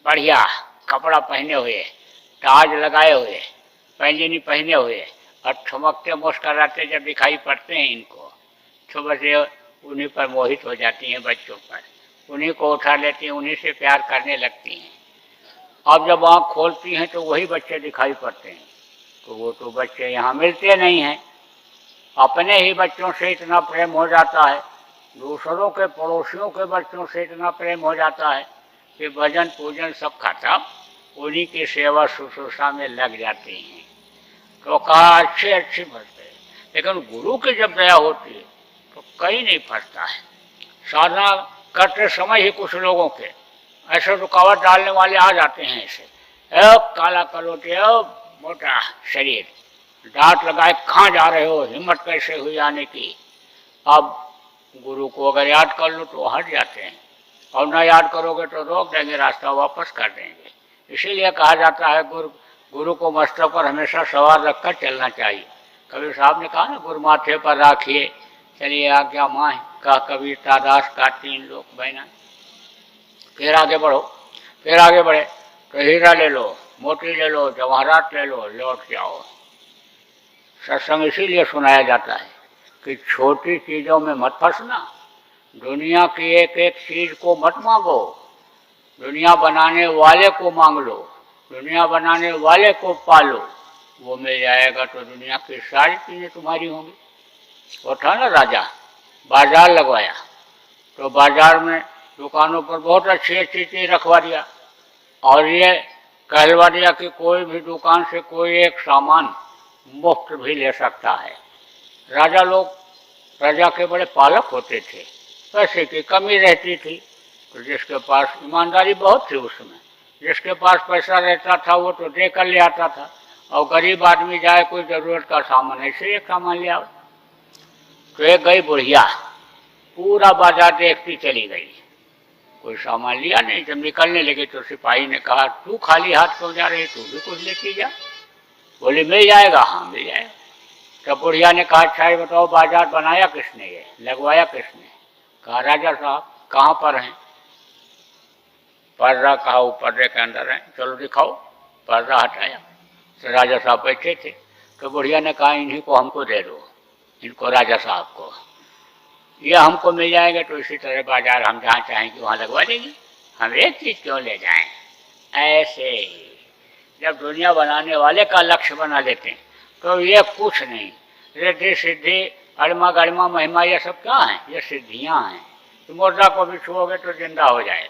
बढ़िया कपड़ा पहने हुए, ताज लगाए हुए, पैंजनी पहने हुए और ठुमकते मुस्कराते जब दिखाई पड़ते हैं इनको, तो बस ये उन्हीं पर मोहित हो जाती हैं, बच्चों पर, उन्हीं को उठा लेती हैं, उन्हीं से प्यार करने लगती हैं। अब जब आँख खोलती हैं तो वही बच्चे दिखाई पड़ते हैं, तो वो तो बच्चे यहाँ मिलते नहीं हैं। अपने ही बच्चों से इतना प्रेम हो जाता है, दूसरों के पड़ोसियों के बच्चों से इतना प्रेम हो जाता है कि भजन पूजन सब खत्म, उन्हीं की सेवा शुश्रूषा में लग जाते हैं। तो कहा अच्छे अच्छे फंसते हैं, लेकिन गुरु की जब दया होती है तो कहीं नहीं फंसता है। साधना करते समय ही कुछ लोगों के ऐसे रुकावट डालने वाले आ जाते हैं, ऐसे काला कलोटे, मोटा शरीर, दांत लगाए कहाँ जा रहे हो, हिम्मत कैसे हुई आने की। अब गुरु को अगर याद कर लो तो हट जाते हैं, और ना याद करोगे तो रोक देंगे, रास्ता वापस कर देंगे। इसीलिए कहा जाता है गुरु को मस्तक पर हमेशा सवार रखकर चलना चाहिए। कबीर साहब ने कहा ना, गुरु माथे पर राखिए चलिए आज्ञा माए, कहा कबीर तादास का 3 लोग बहना। फिर आगे बढ़ो, फिर आगे बढ़े तो हीरा ले लो, मोती ले लो, जवाहरात ले लो, लौट जाओ। सत्संग इसीलिए सुनाया जाता है कि छोटी चीज़ों में मत फंसना, दुनिया की एक एक चीज़ को मत मांगो, दुनिया बनाने वाले को मांग लो, दुनिया बनाने वाले को पालो, वो मिल जाएगा तो दुनिया की सारी चीज़ें तुम्हारी होंगी। वो था ना राजा, बाजार लगवाया तो बाजार में दुकानों पर बहुत अच्छी अच्छी चीज़ रखवा दिया और ये कहलवा दिया कि कोई भी दुकान से कोई एक सामान मुफ्त भी ले सकता है। राजा लोग प्रजा के बड़े पालक होते थे, पैसे की कमी रहती थी, तो जिसके पास ईमानदारी बहुत थी उसमें, जिसके पास पैसा रहता था वो तो दे कर ले आता था, और गरीब आदमी जाए कोई ज़रूरत का सामान ऐसे एक सामान ले आओ। तो एक गई बुढ़िया, पूरा बाजार देखती चली गई, कोई सामान लिया नहीं। जब निकलने लगे तो सिपाही ने कहा, तू खाली हाथ क्यों जा रही, तू भी कुछ लेती जा। बोली मिल जाएगा, हाँ मिल जाएगा। तब बुढ़िया ने कहा, अच्छा ये बताओ बाजार बनाया किसने, ये लगवाया किसने। कहा राजा साहब। कहाँ पर हैं। पर्दा कहा वो पर्दे के अंदर है, चलो दिखाओ। पर्दा हटाया तो राजा साहब बैठे थे। तो बुढ़िया ने कहा, इन्हीं को हमको दे दो, इनको राजा साहब को, ये हमको मिल जाएंगे। तो इसी तरह बाजार हम जहाँ चाहेंगे वहाँ लगवा देंगे, हम एक चीज़ क्यों ले जाएं। ऐसे जब दुनिया बनाने वाले का लक्ष्य बना लेते हैं तो ये कुछ नहीं, रिद्धि सिद्धि अड़मा गड़मा महिमा ये सब क्या हैं, ये सिद्धियाँ हैं। तो मुर्दा को भी छुओगे तो जिंदा हो जाए,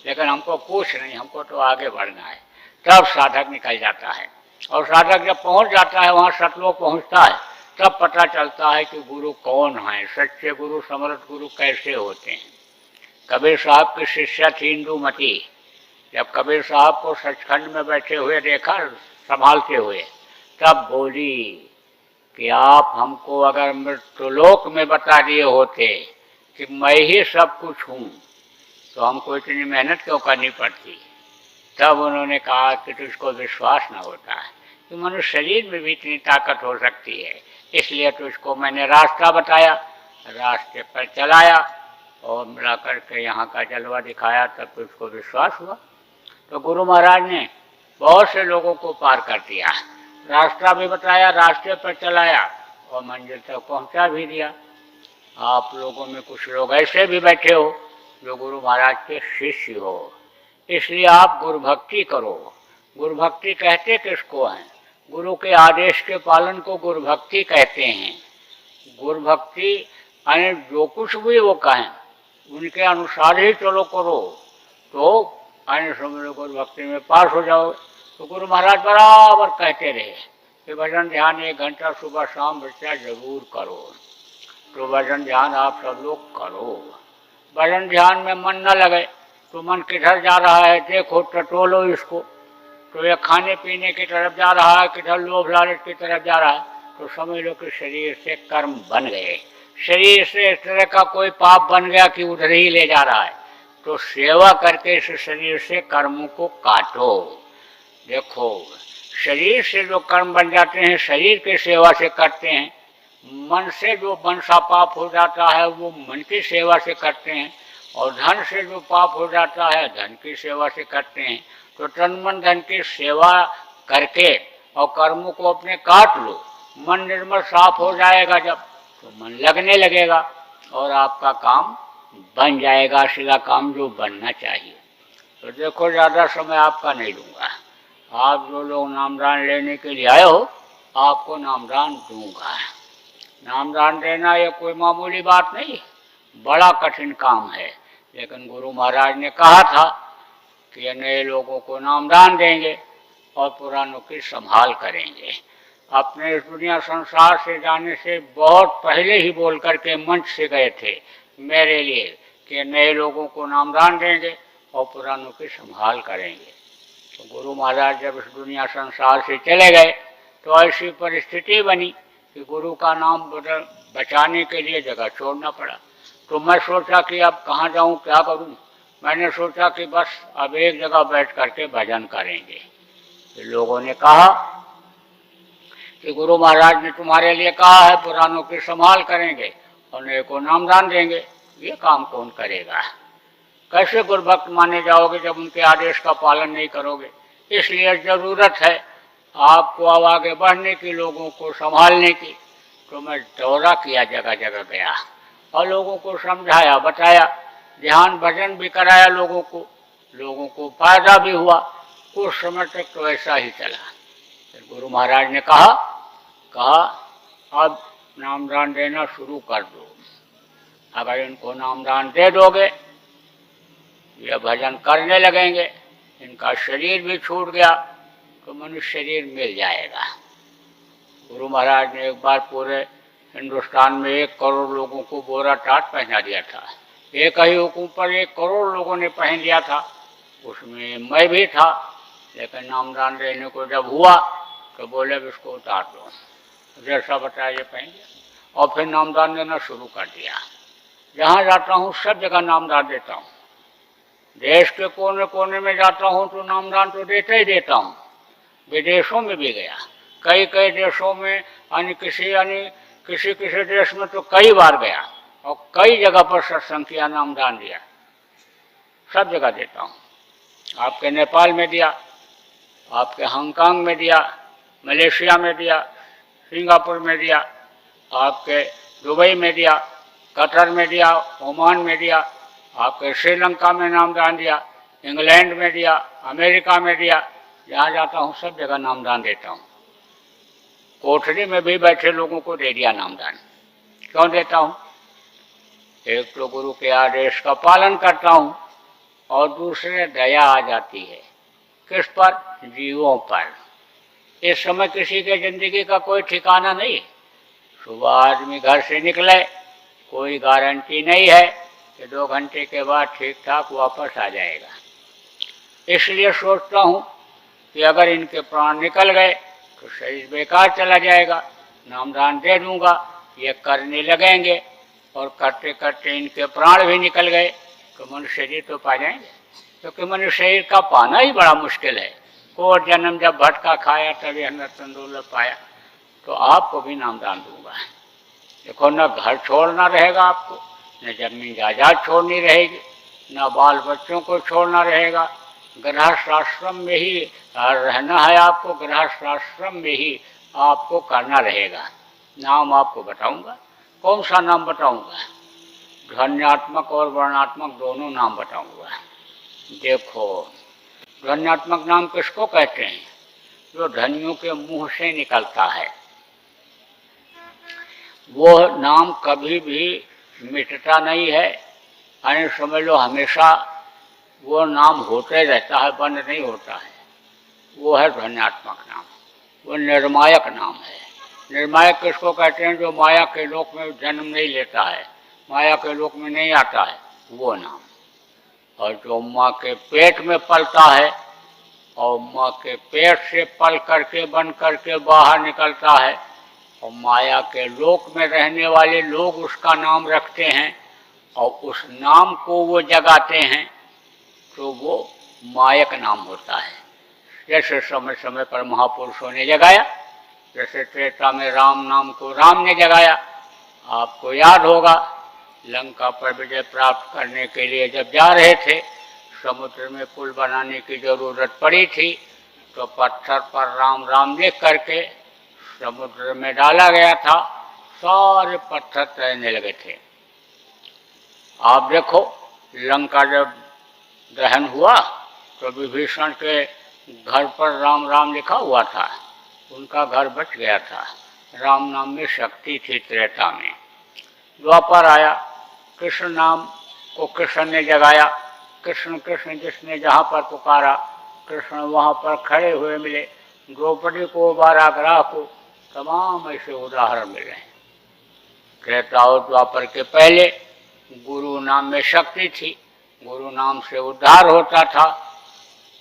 लेकिन हमको कुछ नहीं, हमको तो आगे बढ़ना है। तब साधक निकल जाता है, और साधक जब पहुंच जाता है वहाँ सतलोक पहुंचता है, तब पता चलता है कि गुरु कौन है, सच्चे गुरु समर्थ गुरु कैसे होते हैं। कबीर साहब की शिष्या थी इंदुमती। जब कबीर साहब को सचखंड में बैठे हुए देखा संभालते हुए, तब बोली कि आप हमको अगर मृत्युलोक में बता दिए होते कि मैं ही सब कुछ हूँ तो हमको इतनी मेहनत क्यों करनी पड़ती। तब उन्होंने कहा कि तुझको विश्वास न होता है कि मनुष्य शरीर में भी इतनी ताकत हो सकती है, इसलिए तुझको मैंने रास्ता बताया, रास्ते पर चलाया और मिला करके यहाँ का जलवा दिखाया, तब तुझको विश्वास हुआ। तो गुरु महाराज ने बहुत से लोगों को पार कर दिया, रास्ता भी बताया, रास्ते पर चलाया और मंजिल तक पहुँचा भी दिया। आप लोगों में कुछ लोग ऐसे भी बैठे हो जो गुरु महाराज के शिष्य हो, इसलिए आप गुरु भक्ति करो। गुरु भक्ति कहते किसको हैं, गुरु के आदेश के पालन को गुरु भक्ति कहते हैं। गुरु भक्ति यानी जो कुछ भी वो कहें उनके अनुसार ही चलो करो, तो आने समझो गुरु भक्ति में पास हो जाओ। तो गुरु महाराज बराबर कहते रहे कि भजन ध्यान 1 घंटा सुबह शाम बच्चा जरूर करो। तो भजन ध्यान आप सब लोग करो। भजन ध्यान में मन न लगे तो मन किधर जा रहा है देखो, टटोलो इसको। तो ये खाने पीने की तरफ जा रहा है, किधर लोभ लालच की तरफ जा रहा है, तो समझ लो कि शरीर से कर्म बन गए, शरीर से इस तरह का कोई पाप बन गया कि उधर ही ले जा रहा है। तो सेवा करके इस शरीर से कर्मों को काटो। देखो शरीर से जो कर्म बन जाते हैं शरीर की सेवा से करते हैं, मन से जो मन सा पाप हो जाता है वो मन की सेवा से करते हैं, और धन से जो पाप हो जाता है धन की सेवा से करते हैं। तो तन मन धन की सेवा करके और कर्मों को अपने काट लो, मन निर्मल साफ हो जाएगा जब, तो मन लगने लगेगा और आपका काम बन जाएगा, सीधा काम जो बनना चाहिए। तो देखो ज़्यादा समय आपका नहीं लूँगा, आप जो लोग नामदान लेने के लिए आए हो आपको नामदान दूंगा। नामदान देना ये कोई मामूली बात नहीं, बड़ा कठिन काम है, लेकिन गुरु महाराज ने कहा था कि ये नए लोगों को नामदान देंगे और पुरानों की संभाल करेंगे। अपने इस दुनिया संसार से जाने से बहुत पहले ही बोल करके मंच से गए थे मेरे लिए कि नए लोगों को नामदान देंगे और पुरानों की संभाल करेंगे। तो गुरु महाराज जब इस दुनिया संसार से चले गए तो ऐसी परिस्थिति बनी कि गुरु का नाम बचाने के लिए जगह छोड़ना पड़ा। तो मैं सोचा कि अब कहाँ जाऊँ, क्या करूँ। मैंने सोचा कि बस अब एक जगह बैठ करके भजन करेंगे। तो लोगों ने कहा कि गुरु महाराज ने तुम्हारे लिए कहा है पुराणों की संभाल करेंगे और नए को नामदान देंगे, ये काम कौन करेगा? कैसे गुरुभक्त माने जाओगे जब उनके आदेश का पालन नहीं करोगे? इसलिए जरूरत है आपको अब आगे बढ़ने की, लोगों को संभालने की। तो मैं दौरा किया, जगह जगह गया और लोगों को समझाया, बताया, ध्यान भजन भी कराया लोगों को फायदा भी हुआ। कुछ समय तक तो ऐसा ही चला। फिर गुरु महाराज ने कहा अब नामदान देना शुरू कर दो। अगर इनको नामदान दे दोगे ये भजन करने लगेंगे, इनका शरीर भी छूट गया तो मनुष्य शरीर मिल जाएगा। गुरु महाराज ने एक बार पूरे हिंदुस्तान में 1 करोड़ लोगों को बोरा टाट पहना दिया था। एक ही हुकुम पर 1 करोड़ लोगों ने पहन लिया था, उसमें मैं भी था। लेकिन नामदान देने को जब हुआ तो बोले इसको उतार दो, जैसा बताया ये पहन लिया और फिर नामदान देना शुरू कर दिया। जहाँ जाता हूँ सब जगह नामदान देता हूँ। देश के कोने कोने में जाता हूँ तो नामदान तो देता ही देता हूँ। विदेशों में भी गया, कई देशों में, किसी देश में तो कई बार गया और कई जगह पर सत्संग किया, नामदान दिया। सब जगह देता हूँ। आपके नेपाल में दिया, आपके हांगकांग में दिया, मलेशिया में दिया, सिंगापुर में दिया, आपके दुबई में दिया, कतर में दिया, ओमान में दिया, आपके श्रीलंका में नामदान दिया, इंग्लैंड में दिया, अमेरिका में दिया। जहाँ जाता हूँ सब जगह नामदान देता हूँ। कोठरी में भी बैठे लोगों को दे दिया नामदान। क्यों देता हूँ? एक तो गुरु के आदेश का पालन करता हूँ और दूसरे दया आ जाती है। किस पर? जीवों पर। इस समय किसी के जिंदगी का कोई ठिकाना नहीं। सुबह आदमी घर से निकले, कोई गारंटी नहीं है कि 2 घंटे के बाद ठीक ठाक वापस आ जाएगा। इसलिए सोचता हूँ कि अगर इनके प्राण निकल गए तो शरीर बेकार चला जाएगा। नामदान दे दूंगा, ये करने लगेंगे और करते करते इनके प्राण भी निकल गए तो मनुष्य शरीर तो पा जाएंगे, क्योंकि मनुष्य शरीर का पाना ही बड़ा मुश्किल है। कोट जन्म जब भटका खाया तभी अंदर तंदुरुस्त पाया। तो आपको भी नामदान दूंगा। देखो, न घर छोड़ना रहेगा आपको, न जमीन जायदाद छोड़नी रहेगी, न बाल बच्चों को छोड़ना रहेगा। गृहस्थाश्रम में ही रहना है आपको, गृहस्थाश्रम में ही आपको करना रहेगा। नाम आपको बताऊंगा। कौन सा नाम बताऊंगा? ध्वन्यात्मक और वर्णात्मक दोनों नाम बताऊंगा। देखो, ध्वन्यात्मक नाम किसको कहते हैं? जो ध्वनियों के मुंह से निकलता है। वो नाम कभी भी मिटता नहीं है, यानी समझ लो हमेशा वो नाम होते रहता है, बंद नहीं होता है। वो है ध्वन्यात्मक नाम। वो निर्मायक नाम है। निर्मायक किसको कहते हैं? जो माया के लोक में जन्म नहीं लेता है, माया के लोक में नहीं आता है, वो नाम। और जो माँ के पेट में पलता है और माँ के पेट से पल करके बन करके बाहर निकलता है और माया के लोक में रहने वाले लोग उसका नाम रखते हैं और उस नाम को वो जगाते हैं, तो वो मायक नाम होता है। जैसे समय समय पर महापुरुषों ने जगाया, जैसे त्रेता में राम नाम को राम ने जगाया। आपको याद होगा, लंका पर विजय प्राप्त करने के लिए जब जा रहे थे, समुद्र में पुल बनाने की जरूरत पड़ी थी, तो पत्थर पर राम राम लिख करके समुद्र में डाला गया था। सारे पत्थर तैरने लगे थे। आप देखो, लंका जब दहन हुआ तो विभीषण के घर पर राम राम लिखा हुआ था, उनका घर बच गया था। राम नाम में शक्ति थी त्रेता में। द्वापर आया, कृष्ण नाम को कृष्ण ने जगाया। कृष्ण कृष्ण जिसने जहाँ पर पुकारा, कृष्ण वहाँ पर खड़े हुए मिले। द्रौपदी को, बाराग्रह को, तमाम ऐसे उदाहरण मिले हैं। त्रेता और द्वापर के पहले गुरु नाम में शक्ति थी, गुरु नाम से उद्धार होता था।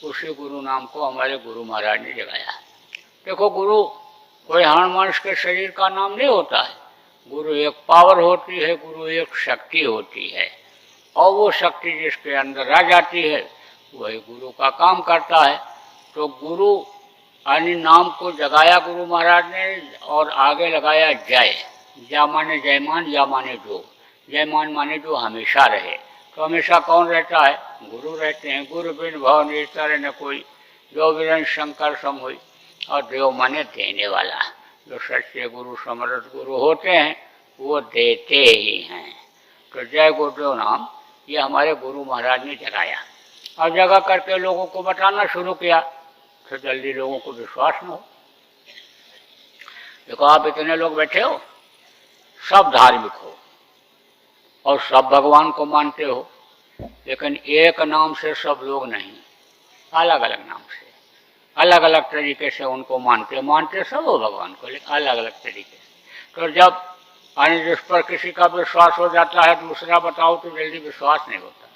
उसी गुरु नाम को हमारे गुरु महाराज ने जगाया। देखो, गुरु कोई हनुमांस के शरीर का नाम नहीं होता है। गुरु एक पावर होती है, गुरु एक शक्ति होती है। और वो शक्ति जिसके अंदर आ जाती है वही गुरु का काम करता है। तो गुरु यानी नाम को जगाया गुरु महाराज ने और आगे लगाया जय। या माने जयमान, या माने जो। जयमान माने जो हमेशा रहे। तो हमेशा कौन रहता है? गुरु रहते हैं। गुरु बिन भव निस्तर न कोई, जो बिरन शंकर सम हुई। और देव माने देने वाला। जो सच्चे गुरु समर्थ गुरु होते हैं वो देते ही हैं। तो जय गुरुदेव नाम ये हमारे गुरु महाराज ने जगाया और जगा करके लोगों को बताना शुरू किया। तो जल्दी लोगों को विश्वास न हो। देखो आप इतने लोग बैठे हो, सब धार्मिक हो और सब भगवान को मानते हो, लेकिन एक नाम से सब लोग नहीं, अलग अलग नाम से अलग अलग तरीके से उनको मानते सब हो भगवान को, लेकिन अलग अलग तरीके से। तो जब जिस पर किसी का विश्वास हो जाता है दूसरा बताओ तो जल्दी विश्वास नहीं होता।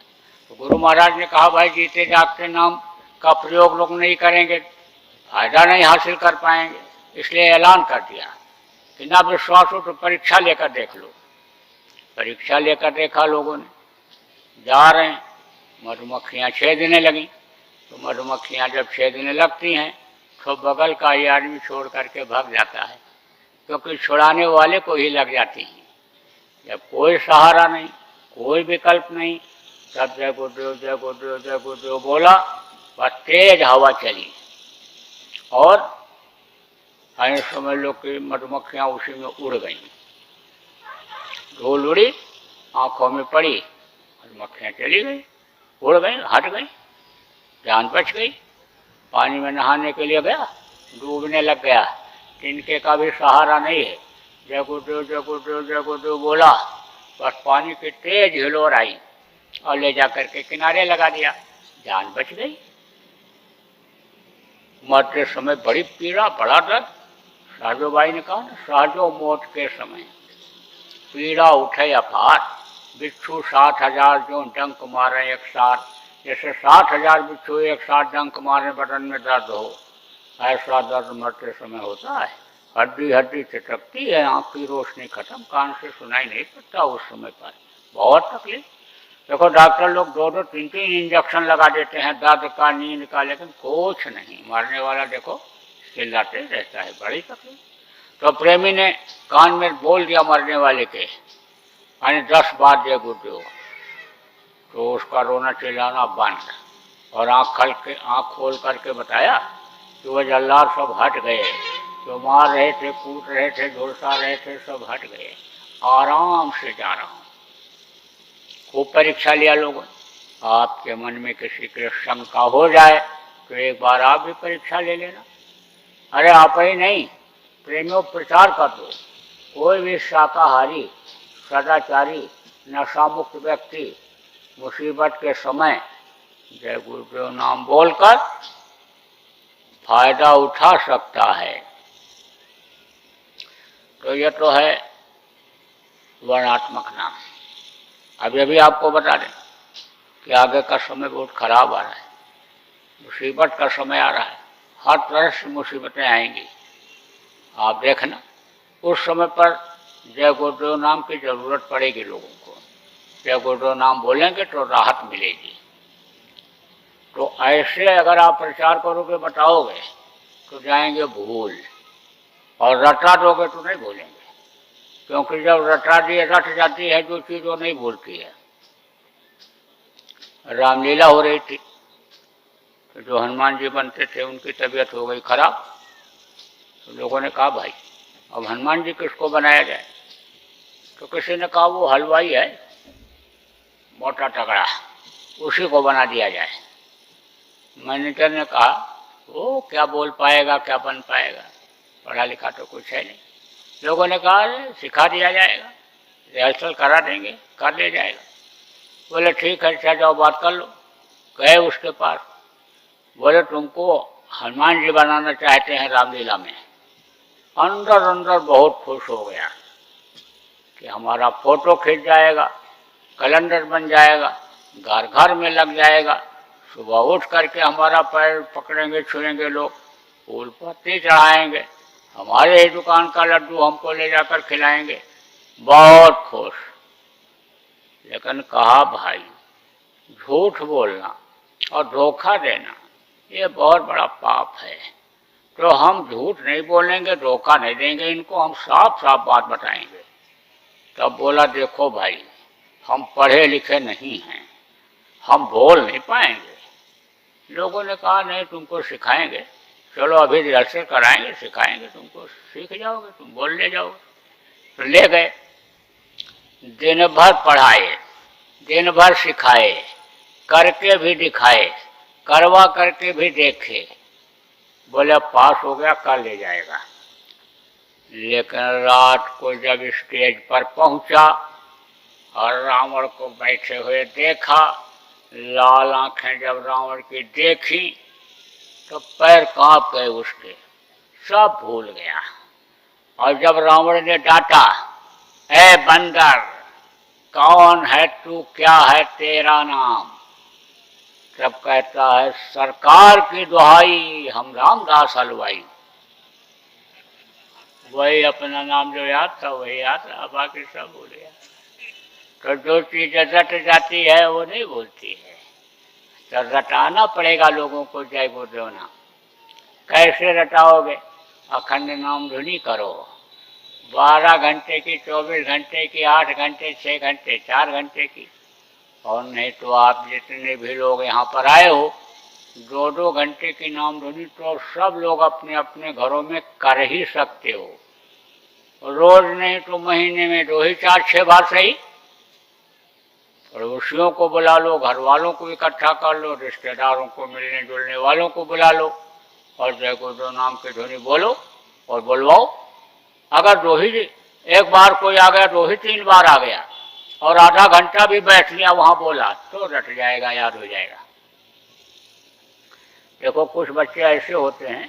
तो गुरु महाराज ने कहा भाई जीते जागते नाम का प्रयोग लोग नहीं करेंगे, फायदा नहीं हासिल कर पाएंगे, इसलिए ऐलान कर दिया कि ना विश्वास हो तो परीक्षा लेकर देख लो। परीक्षा लेकर देखा लोगों ने, जा रहे हैं, मधुमक्खियाँ छेदने लगीं। तो मधुमक्खियाँ जब छेदने लगती हैं तो बगल का ये आदमी छोड़ करके भाग जाता है, क्योंकि छुड़ाने वाले को ही लग जाती हैं। जब कोई सहारा नहीं, कोई विकल्प नहीं, तब जय गुरुदेव जय गुरुदेव जय गुरुदेव बोला, बस तेज हवा चली और समझ लो कि मधुमक्खियाँ उसी में उड़ गईं। धूल उड़ी, आंखों में पड़ी, मधुमक्खियाँ चली गई, उड़ गई, हट गई, जान बच गई। पानी में नहाने के लिए गया, डूबने लग गया, तिनके का भी सहारा नहीं है। जय गुरुदेव जय गुरुदेव जय गुरुदेव बोला, बस पानी की तेज हिलोर आई और ले जा करके किनारे लगा दिया, जान बच गई। मरते समय बड़ी पीड़ा, बड़ा दर्द। साजोबाई ने कहा, साजो मौत के समय पीड़ा उठे अपार, बिच्छू 60,000 जो डंक मारे एक साथ। जैसे 60,000 बिच्छू एक साथ डंक मारे बदन में दर्द हो, ऐसा दर्द मरते समय होता है। हड्डी हड्डी चटकती है, आँख की रोशनी खत्म, कान से सुनाई नहीं पड़ता उस समय पर, बहुत तकलीफ। देखो डॉक्टर लोग 2-2 3-3 इंजेक्शन लगा देते हैं दर्द का, नींद का, लेकिन कुछ नहीं। मरने वाला देखो चिल्लाते रहता है, बड़ी तकलीफ। तो प्रेमी ने कान में बोल दिया मरने वाले के, यानी 10 बार जय गुरुदेव। तो उसका रोना चिल्लाना बंद और आँख खोल करके बताया कि वह जल्लाद सब हट गए, जो मार रहे थे, कूट रहे थे, झुलसा रहे थे, सब हट गए, आराम से जा रहा हूँ। खूब परीक्षा लिया लोगों ने। आपके मन में किसी की शंका हो जाए तो एक बार आप भी परीक्षा ले लेना। अरे आप ही नहीं, प्रेमियों प्रचार कर दो। कोई भी शाकाहारी, सदाचारी, नशामुक्त व्यक्ति मुसीबत के समय जय गुरुदेव नाम बोलकर फायदा उठा सकता है। तो यह तो है वर्णात्मक नाम। अभी अभी आपको बता दें कि आगे का समय बहुत खराब आ रहा है, मुसीबत का समय आ रहा है, हर तरह से मुसीबतें आएंगी। आप देखना उस समय पर जय गुरुदेव नाम की जरूरत पड़ेगी लोगों को। जय गुरुदेव नाम बोलेंगे तो राहत मिलेगी। तो ऐसे अगर आप प्रचार करोगे, बताओगे तो जाएंगे भूल, और रटा दोगे तो नहीं भूलेंगे, क्योंकि जब रटा दिए रट जाती है जो चीज़ वो नहीं भूलती है। रामलीला हो रही थी तो जो हनुमान जी बनते थे उनकी तबीयत हो गई खराब। तो लोगों ने कहा भाई अब हनुमान जी किसको बनाया जाए? तो किसी ने कहा वो हलवाई है मोटा तगड़ा, उसी को बना दिया जाए। मैनेजर ने कहा वो क्या बोल पाएगा, क्या बन पाएगा, पढ़ा लिखा तो कुछ है नहीं। लोगों ने कहा सिखा दिया जाएगा, रिहर्सल करा देंगे, कर ले जाएगा। बोले ठीक है, अच्छा जाओ बात कर लो। गए उसके पास, बोले तुमको हनुमान जी बनाना चाहते हैं रामलीला में। अंदर अंदर बहुत खुश हो गया कि हमारा फोटो खींच जाएगा, कैलेंडर बन जाएगा, घर घर में लग जाएगा। सुबह उठ करके हमारा पैर पकड़ेंगे, छुएंगे लोग, फूल पत्ती चढ़ाएंगे, हमारे ही दुकान का लड्डू हमको ले जाकर खिलाएंगे। बहुत खुश। लेकिन कहा भाई, झूठ बोलना और धोखा देना ये बहुत बड़ा पाप है, तो हम झूठ नहीं बोलेंगे, धोखा नहीं देंगे, इनको हम साफ साफ बात बताएंगे। तब बोला, देखो भाई, हम पढ़े लिखे नहीं हैं, हम बोल नहीं पाएंगे। लोगों ने कहा, नहीं, तुमको सिखाएंगे, चलो अभी रिहर्सल कराएंगे, सिखाएंगे, तुमको सीख जाओगे, तुम बोलने जाओगे। तो ले गए, दिन भर पढ़ाए, दिन भर सिखाए, करके भी दिखाए, करवा करके भी देखे। बोले पास हो गया, कल ले जाएगा। लेकिन रात को जब स्टेज पर पहुंचा और रावण को बैठे हुए देखा, लाल आंखें जब रावण की देखी तो पैर कांप गए उसके, सब भूल गया। और जब रावण ने डांटा, ए बंदर, कौन है तू, क्या है तेरा नाम? तब कहता है, सरकार की दुहाई, हम रामदास हलवाई। वही अपना नाम जो याद था वही याद रहा, बाकी सब भूल गया। तो जो चीज रट जाती है वो नहीं भूलती है, तो रटाना पड़ेगा लोगों को जय गुरुदेव नाम। कैसे रटाओगे? अखंड नाम धुनी करो, 12 घंटे की, 24 घंटे की, 8 घंटे, 6 घंटे, 4 घंटे की। और नहीं तो आप जितने भी लोग यहाँ पर आए हो, 2-2 घंटे की नाम धुनी तो सब लोग अपने अपने घरों में कर ही सकते हो। रोज नहीं तो महीने में 2 ही 4-6 बार सही। पड़ोसियों को बुला लो, घर वालों को इकट्ठा कर लो, रिश्तेदारों को, मिलने जुलने वालों को बुला लो और जय गुरुदेव नाम की ध्वनि बोलो और बुलवाओ। अगर 2 ही, एक बार कोई आ गया, 2 ही 3 बार आ गया और आधा घंटा भी बैठ लिया वहां बोला, तो रट जाएगा, याद हो जाएगा। देखो, कुछ बच्चे ऐसे होते हैं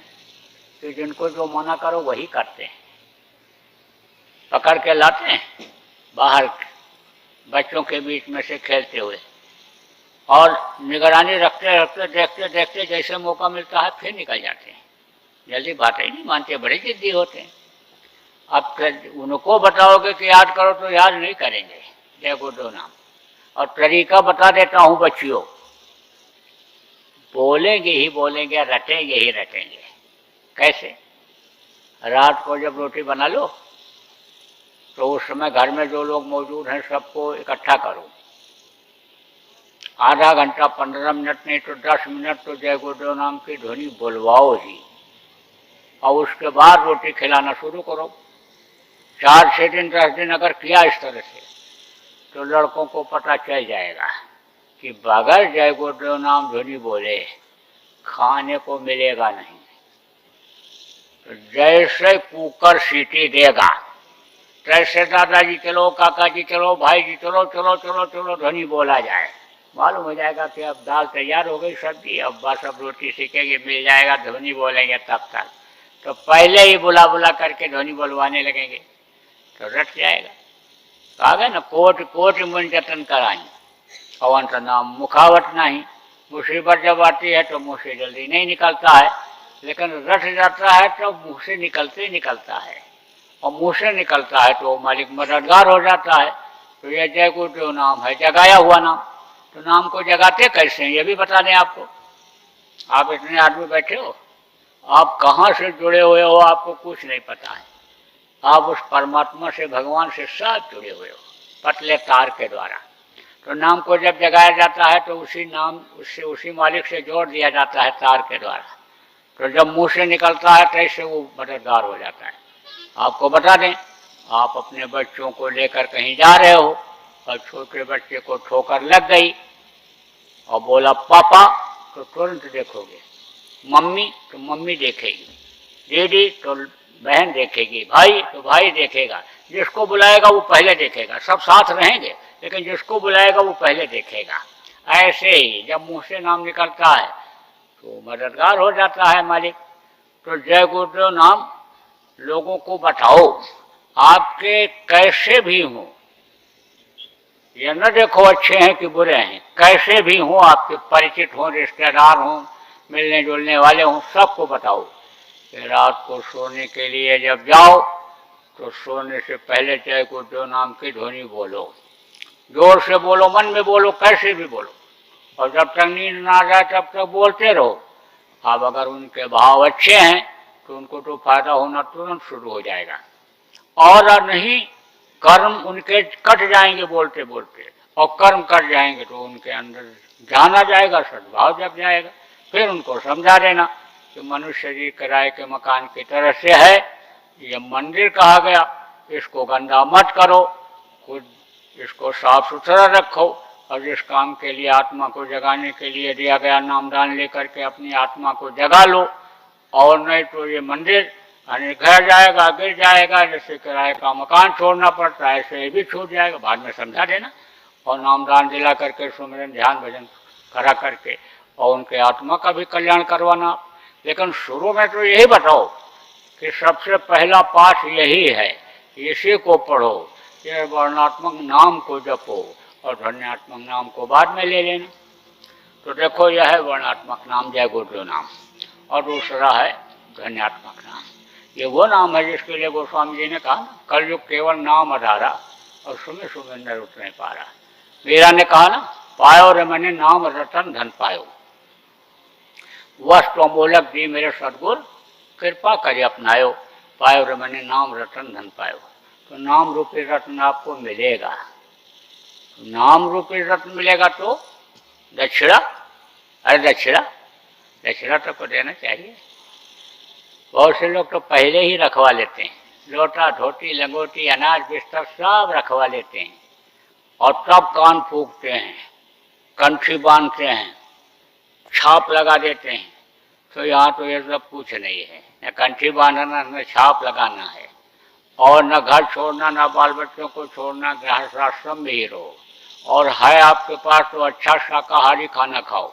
कि जिनको जो मना करो वही करते हैं, पकड़ के लाते हैं बाहर बच्चों के बीच में से खेलते हुए, और निगरानी रखते रखते, देखते देखते जैसे मौका मिलता है फिर निकल जाते हैं। जल्दी बात ही नहीं मानते, बड़े जिद्दी होते हैं। अब उनको बताओगे कि याद करो तो याद नहीं करेंगे जय गुरुदेव नाम। और तरीका बता देता हूँ बच्चियों, बोलेंगे ही बोलेंगे, रटेंगे ही रटेंगे। कैसे? रात को जब रोटी बना लो तो उस समय घर में जो लोग मौजूद हैं सबको इकट्ठा करो, आधा घंटा, 15 मिनट नहीं तो 10 मिनट तो जय गुरुदेव नाम की ध्वनि बुलवाओ ही, और उसके बाद रोटी खिलाना शुरू करो। 4-6 दिन 10 दिन अगर किया इस तरह से तो लड़कों को पता चल जाएगा कि बगैर जय गुरुदेव नाम ध्वनि बोले खाने को मिलेगा नहीं। तो जैसे कुकर सीटी देगा तैसे दादाजी चलो, काका जी चलो, भाई जी चलो, चलो चलो चलो ध्वनि बोला जाए, मालूम हो जाएगा कि अब दाल तैयार हो गई, सब्जी अब बस, अब रोटी सीखेंगे, मिल जाएगा, ध्वनि बोलेंगे तब तक। तो पहले ही बुला बुला करके ध्वनि बुलवाने लगेंगे तो रट जाएगा। कहा गया ना, कोट कोट मन जतन कराई अवंत नाम मुखावट नहीं। मुसीबत जब आती है तो मुँह से जल्दी नहीं निकलता है, लेकिन रट जाता है तो मुँह से निकलते ही निकलता है, और मुँह से निकलता है तो मालिक मददगार हो जाता है। तो यह जय गुरुदेव नाम है, जगाया हुआ नाम। तो नाम को जगाते कैसे हैं ये भी बता दें आपको। आप इतने आदमी बैठे हो, आप कहाँ से जुड़े हुए हो आपको कुछ नहीं पता है। आप उस परमात्मा से, भगवान से सब जुड़े हुए हो पतले तार के द्वारा। तो नाम को जब जगाया जाता है तो उसी नाम, उससे, उसी मालिक से जोड़ दिया जाता है तार के द्वारा। तो जब मुंह से निकलता है तैसे वो मददगार हो जाता है। आपको बता दें, आप अपने बच्चों को लेकर कहीं जा रहे हो और छोटे बच्चे को ठोकर लग गई और बोला पापा, तो तुरंत देखोगे, मम्मी तो मम्मी देखेगी, दीदी तो बहन देखेगी, भाई तो भाई देखेगा, जिसको बुलाएगा वो पहले देखेगा। सब साथ रहेंगे लेकिन जिसको बुलाएगा वो पहले देखेगा। ऐसे ही जब मुंह से नाम निकलता है तो मददगार हो जाता है मालिक। तो जय गुरुदेव नाम लोगों को बताओ, आपके कैसे भी हों, ये न देखो अच्छे हैं कि बुरे हैं, कैसे भी हों, आपके परिचित हों, रिश्तेदार हों, मिलने जुलने वाले हों, सबको बताओ कि रात को सोने के लिए जब जाओ तो सोने से पहले जय गुरुदेव नाम की ध्वनि बोलो। जोर से बोलो, मन में बोलो, कैसे भी बोलो, और जब तक नींद ना आ जाए तब तक बोलते रहो। अब अगर उनके भाव अच्छे हैं तो उनको तो फायदा होना तुरंत शुरू हो जाएगा, और नहीं कर्म उनके कट जाएंगे बोलते बोलते, और कर्म कट जाएंगे तो उनके अंदर जाना जाएगा, सद्भाव जग जाएगा। फिर उनको समझा देना कि मनुष्य शरीर किराए के मकान की तरह से है, ये मंदिर कहा गया, इसको गंदा मत करो, खुद इसको साफ सुथरा रखो, और जिस काम के लिए आत्मा को जगाने के लिए दिया गया नामदान लेकर के अपनी आत्मा को जगा लो, और नहीं तो ये मंदिर घर जाएगा, गिर जाएगा, जैसे किराए का मकान छोड़ना पड़ता है ऐसे भी छूट जाएगा। बाद में समझा देना, और नामदान दिला करके सुमिरन ध्यान भजन करा करके और उनके आत्मा का भी कल्याण करवाना। लेकिन शुरू में तो यही बताओ कि सबसे पहला पाठ यही है, इसी को पढ़ो, ये वर्णात्मक नाम को जपो, और ध्वन्यात्मक नाम को बाद में ले लेना। तो देखो, यह है वर्णात्मक नाम जय गुरुदेव नाम, और दूसरा है ध्वन्यात्मक नाम। ये वो नाम है जिसके लिए गोस्वामी जी ने कहा, कलयुग केवल नाम अधारा, और सुमे सुमे नर उठ नहीं पा रहा। मीरा ने कहा ना, पायो रे मैंने नाम रतन धन पायो, वस्तु अमोलक दी मेरे सदगुर, कृपा करे अपनायो, पायो रे मैंने नाम रतन धन पायो। तो नाम रूपी रत्न आपको मिलेगा, नाम रूपी रत्न मिलेगा तो दक्षिणा, अरे दक्षिणा तो को देना चाहिए। बहुत से लोग तो पहले ही रखवा लेते हैं, लोटा धोती लंगोटी अनाज बिस्तर सब रखवा लेते हैं, और तब कान फूकते हैं, कंठी बांधते हैं, छाप लगा देते हैं। तो यहाँ तो ये सब कुछ नहीं है, न कंठी बांधना न छाप लगाना है, और न घर छोड़ना, न बाल बच्चों को छोड़ना, गृहस्थाश्रम में ही रहो। और है आपके पास तो अच्छा शाकाहारी खाना खाओ,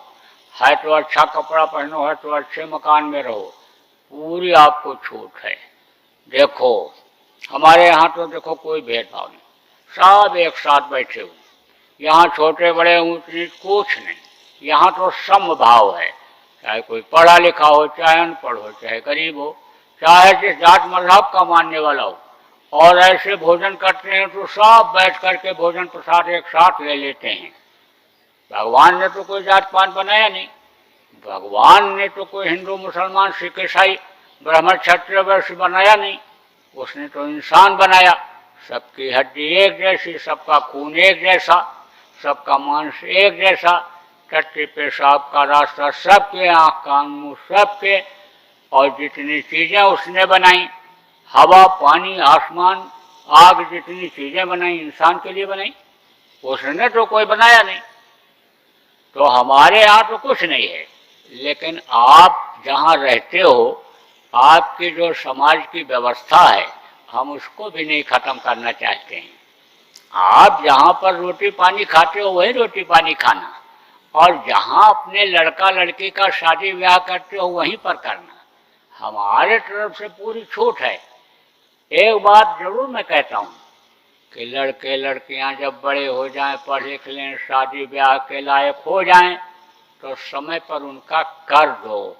है तो अच्छा कपड़ा पहनो, है तो अच्छे मकान में रहो, पूरी आपको छूट है। देखो हमारे यहाँ तो देखो कोई भेदभाव नहीं, सब एक साथ बैठे हुए, यहाँ छोटे बड़े ऊंच नीच कुछ नहीं, यहाँ तो समभाव है। चाहे कोई पढ़ा लिखा हो, चाहे अनपढ़ हो, चाहे गरीब हो, चाहे जिस जात मजहब का मानने वाला हो, और ऐसे भोजन करते हैं तो सब बैठ करके भोजन प्रसाद एक साथ ले लेते हैं। भगवान ने तो कोई जात पात बनाया नहीं, भगवान ने तो कोई हिंदू मुसलमान सिख ईसाई ब्राह्मण क्षत्रिय वैश्य बनाया नहीं, उसने तो इंसान बनाया। सबकी हड्डी एक जैसी, सबका खून एक जैसा, सबका मांस एक जैसा, टट्टी पेशाब का रास्ता सबके, आँख कान मुँह सबके, और जितनी चीज़ें उसने बनाई, हवा पानी आसमान आग, जितनी चीज़ें बनाई इंसान के लिए बनाई, उसने तो कोई बनाया नहीं। तो हमारे यहाँ तो कुछ नहीं है, लेकिन आप जहाँ रहते हो, आपकी जो समाज की व्यवस्था है, हम उसको भी नहीं खत्म करना चाहते हैं। आप जहाँ पर रोटी पानी खाते हो वही रोटी पानी खाना, और जहाँ अपने लड़का लड़की का शादी ब्याह करते हो वहीं पर करना। हमारे तरफ से पूरी छूट है। एक बात जरूर मैं कहता हूँ कि लड़के लड़कियाँ जब बड़े हो जाएं, पढ़ लिख लें, शादी ब्याह के लायक हो जाएं, तो समय पर उनका कर दो,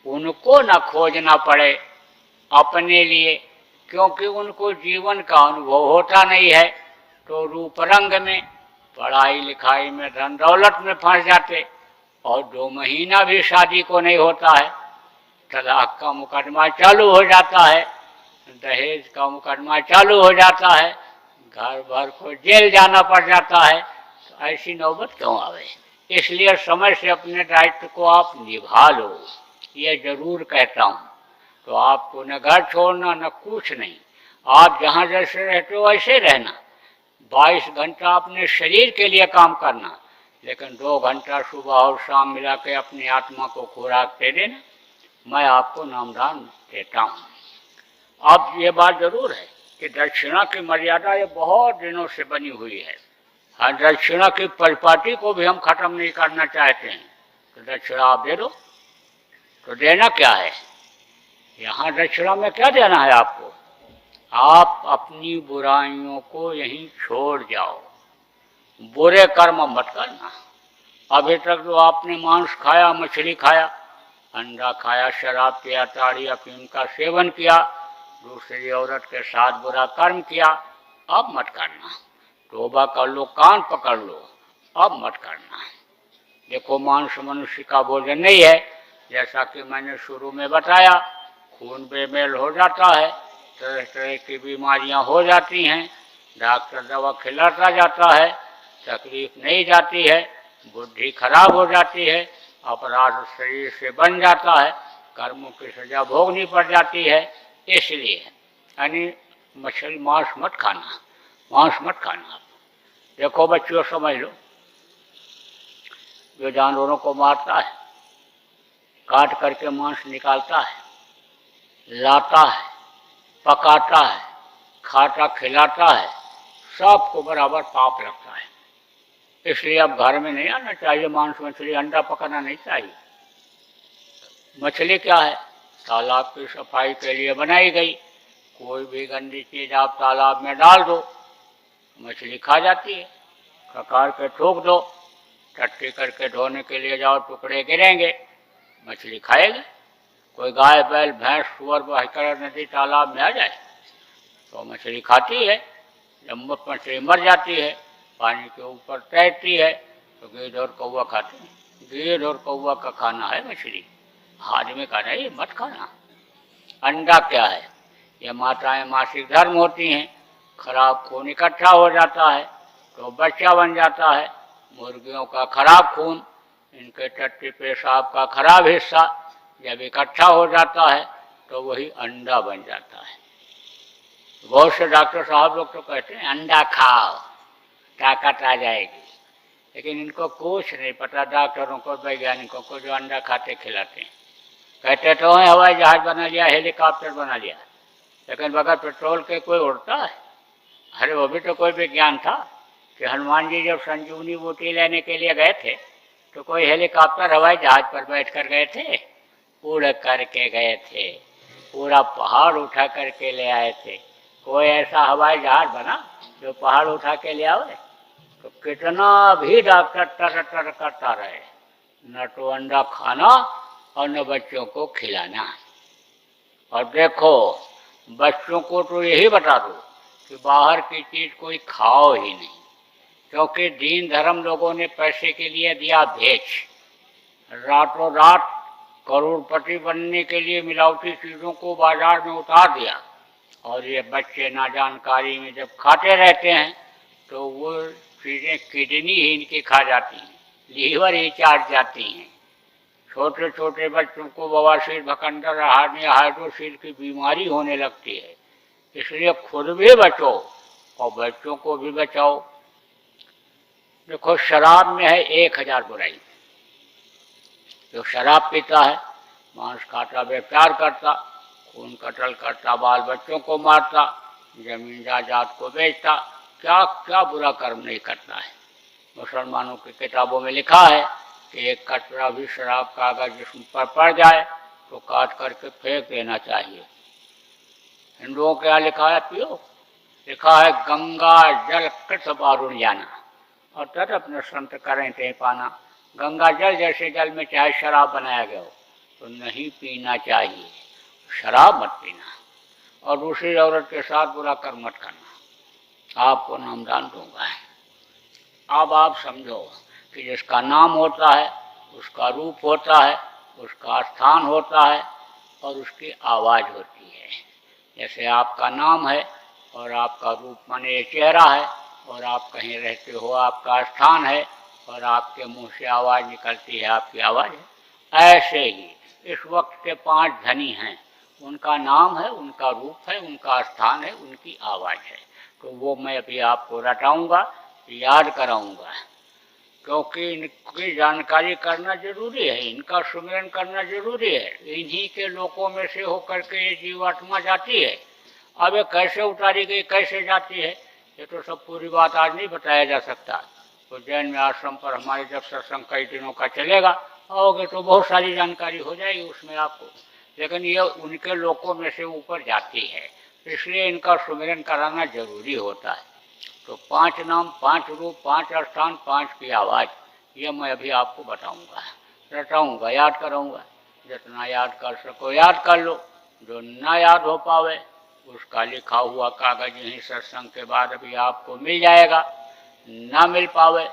उनको न खोजना पड़े अपने लिए, क्योंकि उनको जीवन का अनुभव होता नहीं है। तो रूप रंग में, पढ़ाई लिखाई में, धन दौलत में फंस जाते, और 2 महीना भी शादी को नहीं होता है, तलाक का मुकदमा चालू हो जाता है, दहेज का मुकदमा चालू हो जाता है, घर भर को जेल जाना पड़ जाता है। तो ऐसी नौबत क्यों आवे? इसलिए समय से अपने दायित्व को आप निभा लो, ये जरूर कहता हूँ। तो आपको न घर छोड़ना न कुछ नहीं, आप जहाँ जैसे रहते हो वैसे रहना। 22 घंटा अपने शरीर के लिए काम करना, लेकिन 2 घंटा सुबह और शाम मिला के अपनी आत्मा को खुराक दे देना। मैं आपको नामदान देता हूँ। अब ये बात जरूर है कि दक्षिणा की मर्यादा ये बहुत दिनों से बनी हुई है। हर दक्षिणा की परिपाटी को भी हम खत्म नहीं करना चाहते हैं। तो दक्षिणा आप दे दो, तो देना क्या है? यहाँ दक्षिणा में क्या देना है आपको? आप अपनी बुराइयों को यहीं छोड़ जाओ, बुरे कर्म मत करना। अभी तक जो आपने मांस खाया, मछली खाया, अंडा खाया, शराब पिया, ताड़ी अफीम का सेवन किया, दूसरी औरत के साथ बुरा कर्म किया, अब मत करना। तौबा कर लो, कान पकड़ लो, अब मत करना। देखो मांस मनुष्य का भोजन नहीं है, जैसा कि मैंने शुरू में बताया। खून बेमेल हो जाता है, तरह तरह की बीमारियां हो जाती हैं, डॉक्टर दवा खिलाता जाता है, तकलीफ नहीं जाती है, बुद्धि खराब हो जाती है, अपराध शरीर से बन जाता है, कर्मों की सजा भोगनी पड़ जाती है। इसलिए यानी मछली मांस मत खाना, मांस मत खाना। देखो बच्चों समझ लो, जो जानवरों को मारता है, काट करके मांस निकालता है, लाता है, पकाता है, खाता खिलाता है, सबको बराबर पाप लगता है। इसलिए अब घर में नहीं आना चाहिए मांस मछली, अंडा पकाना नहीं चाहिए। मछली क्या है, तालाब की सफाई के लिए बनाई गई। कोई भी गंदी चीज आप तालाब में डाल दो, मछली खा जाती है। ककार के ठोक दो, टट्टी करके धोने के लिए जाओ, टुकड़े गिरेंगे, मछली खाएगा। कोई गाय बैल भैंस सुअर बहकर नदी तालाब में आ जाए तो मछली खाती है। जब मछली मर जाती है, पानी के ऊपर तैरती है, तो गिद्ध और कौवा खाते हैं। गिद्ध और कौवा का खाना है मछली, आदमी का नहीं, मत खाना। अंडा क्या है, ये माताएं मासिक धर्म होती हैं, खराब खून इकट्ठा हो जाता है तो बच्चा बन जाता है। मुर्गियों का खराब खून, इनके टट्टी पेशाब का खराब हिस्सा जब इकट्ठा हो जाता है तो वही अंडा बन जाता है। बहुत से डॉक्टर साहब लोग तो कहते हैं अंडा खाओ ताकत आ जाएगी, लेकिन इनको कुछ नहीं पता, डॉक्टरों को वैज्ञानिकों को जो अंडा खाते खिलाते हैं। कहते तो हैं हवाई जहाज बना लिया, हेलीकॉप्टर बना लिया, लेकिन बगैर पेट्रोल के कोई उड़ता है? अरे वो भी तो कोई विज्ञान था कि हनुमान जी जब संजीवनी बूटी लेने के लिए गए थे तो कोई हेलीकॉप्टर हवाई जहाज पर बैठ कर गए थे? उड़ करके गए थे, पूरा पहाड़ उठा करके ले आए थे। कोई ऐसा हवाई जहाज बना जो पहाड़ उठा के ले आवे? तो कितना भी डॉक्टर टर टर करता रहे, न तो अंडा खाना और न बच्चों को खिलाना। और देखो बच्चों को तो यही बता दो कि बाहर की चीज कोई खाओ ही नहीं, क्योंकि दीन धर्म लोगों ने पैसे के लिए दिया बेच। रातों रात करोड़पति बनने के लिए मिलावटी चीजों को बाजार में उतार दिया, और ये बच्चे नाजानकारी में जब खाते रहते हैं तो वो चीज़ें किडनी ही इनकी खा जाती हैं, लीवर ही चाट जाती हैं। छोटे छोटे बच्चों को बवासीर, भकंडर, हार्निया, हाइड्रोसील की बीमारी होने लगती है। इसलिए खुद भी बचो और बच्चों को भी बचाओ। देखो शराब में है 1000 बुराई। जो शराब पीता है, मांस खाता, व्यभिचार करता, खून कतल करता, बाल बच्चों को मारता, जमीन जायदाद को बेचता, क्या क्या बुरा कर्म नहीं करता है। मुसलमानों की किताबों में लिखा है कि एक कतरा भी शराब का अगर जिस्म पर पड़ जाए तो काट करके फेंक देना चाहिए। हिंदुओं के यहाँ लिखा है पियो, लिखा है गंगा जल कृत बारुण जाना, और तद अपने संत करें ते पाना। गंगा जल जैसे जल में चाहे शराब बनाया गया हो तो नहीं पीना चाहिए, शराब मत पीना, और दूसरी औरत के साथ बुरा कर्म मत करना। आपको नामदान दूंगा। अब आप समझो कि जिसका नाम होता है उसका रूप होता है, उसका स्थान होता है और उसकी आवाज़ होती है। जैसे आपका नाम है और आपका रूप माने ये चेहरा है, और आप कहीं रहते हो आपका स्थान है, और आपके मुंह से आवाज़ निकलती है आपकी आवाज़ है। ऐसे ही इस वक्त के 5 धनी हैं, उनका नाम है, उनका रूप है, उनका स्थान है, उनकी आवाज़ है। तो वो मैं अभी आपको रटाऊंगा, याद कराऊंगा, क्योंकि इनकी जानकारी करना जरूरी है, इनका सुमिरन करना जरूरी है। इन्हीं के लोकों में से होकर के ये जीवात्मा जाती है। अब ये कैसे उतारी गई, कैसे जाती है, ये तो सब पूरी बात आज नहीं बताया जा सकता। उज्जैन में आश्रम पर हमारे जब सत्संग कई दिनों का चलेगा, आओगे तो बहुत सारी जानकारी हो जाएगी उसमें आपको। लेकिन ये उनके लोकों में से ऊपर जाती है, इसलिए इनका सुमिरन कराना जरूरी होता है। तो 5 नाम, 5 रूप, 5 स्थान, 5 की आवाज़, ये मैं अभी आपको बताऊंगा, रटाऊंगा, याद कराऊंगा। जितना याद कर सको याद कर लो, जो ना याद हो पावे उसका लिखा हुआ कागज यहीं सत्संग के बाद अभी आपको मिल जाएगा। ना मिल पावे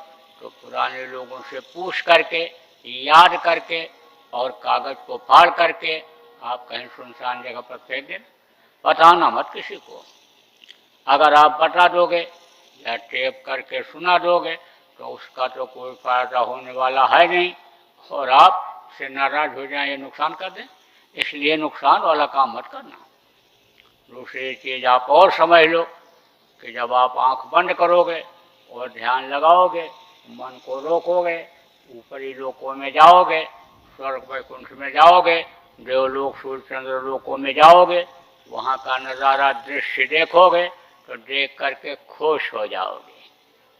तो पुराने लोगों से पूछ करके, याद करके और कागज को फाड़ करके आप कहीं सुनसान जगह पर फेंक देना। बताना मत किसी को। अगर आप बता दोगे या टेप करके सुना दोगे तो उसका तो कोई फायदा होने वाला है नहीं और आप से नाराज हो जाए, नुकसान कर दें। इसलिए नुकसान वाला काम मत करना। दूसरी चीज़ आप और समझ लो कि जब आप आंख बंद करोगे और ध्यान लगाओगे, मन को रोकोगे, ऊपरी लोकों में जाओगे, स्वर्ग वैकुंठ में जाओगे, देवलोक सूर्य चंद्र लोकों में जाओगे, वहाँ का नज़ारा दृश्य देखोगे तो देख करके खुश हो जाओगे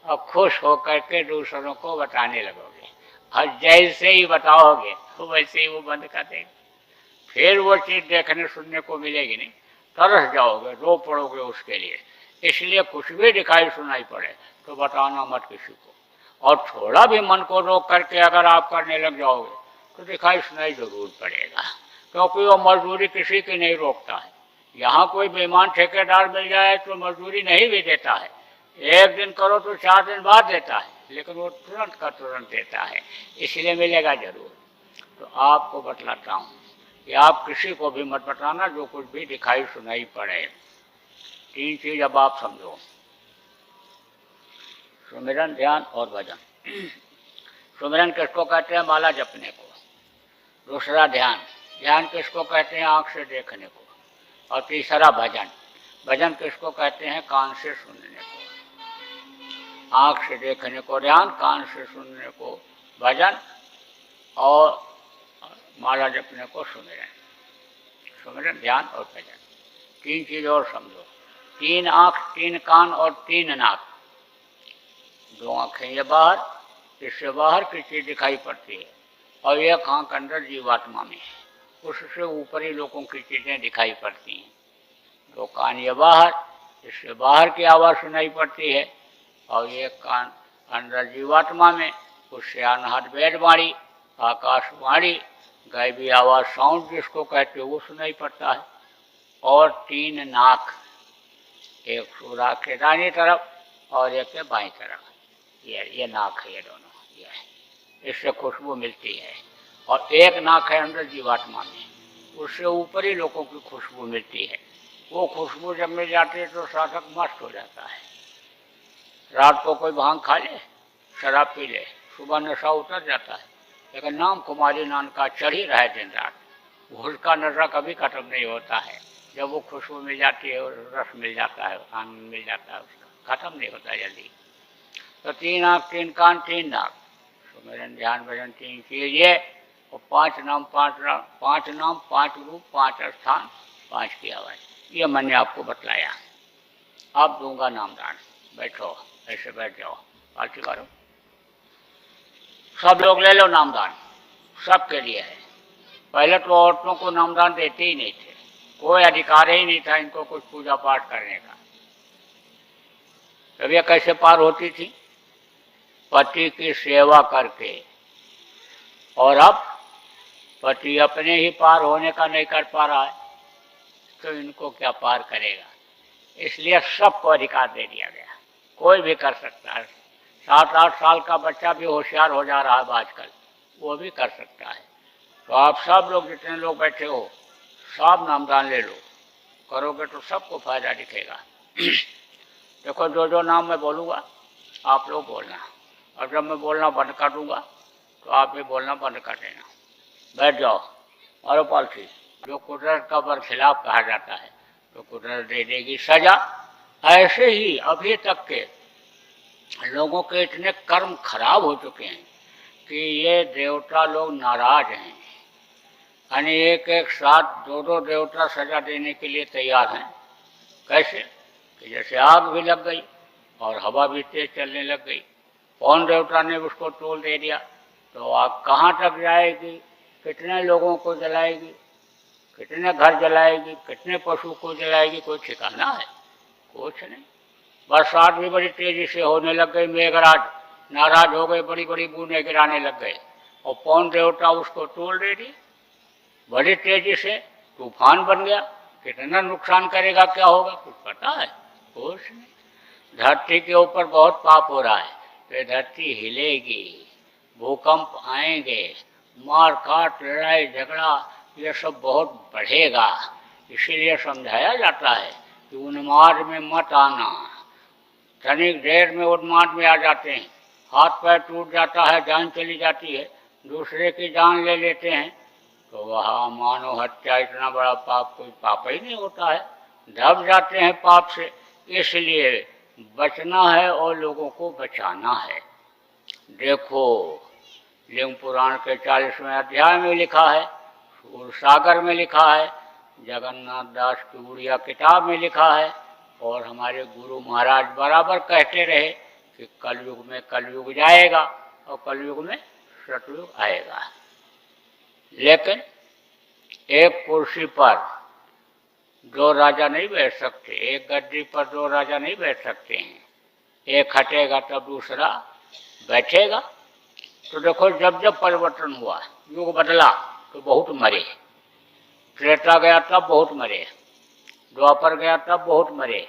और खुश हो करके दूसरों को बताने लगोगे और जैसे ही बताओगे वैसे ही वो बंद कर देंगे। फिर वो चीज़ देखने सुनने को मिलेगी नहीं, तरस जाओगे, रो पड़ोगे उसके लिए। इसलिए कुछ भी दिखाई सुनाई पड़े तो बताना मत किसी को। और थोड़ा भी मन को रोक करके अगर आप करने लग जाओगे तो दिखाई सुनाई जरूर पड़ेगा, क्योंकि वो मजदूरी किसी की नहीं रोकता है। यहाँ कोई बेईमान ठेकेदार मिल जाए तो मजदूरी नहीं भी देता है, एक दिन करो तो 4 दिन बाद देता है, लेकिन वो तुरंत का तुरंत देता है, इसलिए मिलेगा जरूर। तो आपको बतलाता हूँ कि आप किसी को भी मत बताना जो कुछ भी दिखाई सुनाई पड़े। 3 चीज अब आप समझो, सुमिरन, ध्यान और भजन। सुमिरन किसको कहते हैं? माला जपने को। दूसरा ध्यान, ध्यान किसको कहते हैं? आंख से देखने को। और तीसरा भजन, भजन किसको कहते हैं? कान से सुनने को। आंख से देखने को ध्यान, कान से सुनने को भजन और माला जपने को सुमिरन। सुमिरन, ध्यान और भजन। 3 चीज और समझो, 3 आंख, 3 कान और 3 नाक। 2 आंखें ये बाहर, इससे बाहर की चीज दिखाई पड़ती है, और 1 आंख अंदर जीवात्मा में, उससे ऊपरी लोगों की चीजें दिखाई पड़ती हैं। 2 कान ये बाहर, इससे बाहर की आवाज सुनाई पड़ती है, और 1 कान अंदर जीवात्मा में, उससे अनहद वेदवाणी, आकाशवाणी, गायबी आवाज, साउंड जिसको कहते हो, वो सुनाई पड़ता है। और 3 नाक, एक सुराख के दाहिनी तरफ और एक के बाईं तरफ, ये नाक है, ये दोनों, ये इससे खुशबू मिलती है। और 1 नाक है अंदर जीवात्मा में, उससे ऊपरी लोगों की खुशबू मिलती है। वो खुशबू जब मिल जाती है तो साधक मस्त हो जाता है। रात को कोई भांग खा ले, शराब पी ले, सुबह नशा उतर जाता है, लेकिन नाम कुमारी नान का चढ़ ही रहा है दिन रात, उसका नशा कभी खत्म नहीं होता है। जब वो खुशबू मिल जाती है और रस मिल जाता है, आनंद मिल जाता है, उसका खत्म नहीं होता जल्दी। तो 3 आंख, 3 कान, 3 नाक, सुमिरन, ध्यान, भजन, 3 चीज ये, और 5 नाम, 5 रूप, 5 स्थान, 5 की आवाज। ये मैंने आपको बतलाया। अब दूंगा नामदान। बैठो, ऐसे बैठ जाओ, पालती करो, सब लोग ले लो नामदान, सबके लिए है। पहले तो औरतों को नामदान देते ही नहीं थे, कोई अधिकार ही नहीं था इनको कुछ पूजा पाठ करने का। तब ये कैसे पार होती थी? पति की सेवा करके। और अब पति अपने ही पार होने का नहीं कर पा रहा है तो इनको क्या पार करेगा? इसलिए सबको अधिकार दे दिया गया, कोई भी कर सकता है। 7-8 साल का बच्चा भी होशियार हो जा रहा है आजकल, वो भी कर सकता है। तो आप सब लोग, जितने लोग बैठे हो, सब नामदान ले लो, करोगे तो सबको फायदा दिखेगा। देखो, जो जो नाम मैं बोलूँगा आप लोग बोलना, और जब मैं बोलना बंद कर दूंगा तो आप भी बोलना बंद कर देना। बैठ जाओ। और पालसी, जो कुदरत का बरखिलाफ कहा जाता है तो कुदरत दे देगी सजा। ऐसे ही अभी तक के लोगों के इतने कर्म खराब हो चुके हैं कि ये देवता लोग नाराज हैं, यानी एक साथ 2-2 देवता सजा देने के लिए तैयार हैं। कैसे? कि जैसे आग भी लग गई और हवा भी तेज चलने लग गई, कौन देवता ने उसको तोल दे दिया तो आग कहाँ तक जाएगी, कितने लोगों को जलाएगी, कितने घर जलाएगी, कितने पशु को जलाएगी, कोई ठिकाना है? कुछ नहीं। बरसात भी बड़ी तेजी से होने लग गई, मेघराज नाराज हो गए, बड़ी बड़ी बूंदें गिराने लग गए, और कौन देवता उसको तोड़ दे दी बड़ी तेजी से, तूफान बन गया। कितना नुकसान करेगा, क्या होगा, कुछ पता है? कुछ नहीं। धरती के ऊपर बहुत पाप हो रहा है, तो धरती हिलेगी, भूकंप आएंगे, मार काट, लड़ाई झगड़ा, ये सब बहुत बढ़ेगा। इसीलिए समझाया जाता है कि उन्माद में मत आना। तनिक देर में उन्माद में आ जाते हैं, हाथ पैर टूट जाता है, जान चली जाती है, दूसरे की जान ले लेते हैं, तो वहाँ मानव हत्या इतना बड़ा पाप कोई पाप ही नहीं होता है, दब जाते हैं पाप से। इसलिए बचना है और लोगों को बचाना है। देखो, लिंग पुराण के 40वें अध्याय में लिखा है, सूर सागर में लिखा है, जगन्नाथ दास की उड़िया किताब में लिखा है, और हमारे गुरु महाराज बराबर कहते रहे कि कलयुग में कलयुग जाएगा और कलयुग में सतयुग आएगा। लेकिन एक कुर्सी पर दो राजा नहीं बैठ सकते, एक गद्दी पर दो राजा नहीं बैठ सकते हैं, एक हटेगा तब दूसरा बैठेगा। तो देखो, जब जब परिवर्तन हुआ, युग बदला तो बहुत मरे, त्रेता गया तब बहुत मरे, द्वापर गया तब बहुत मरे,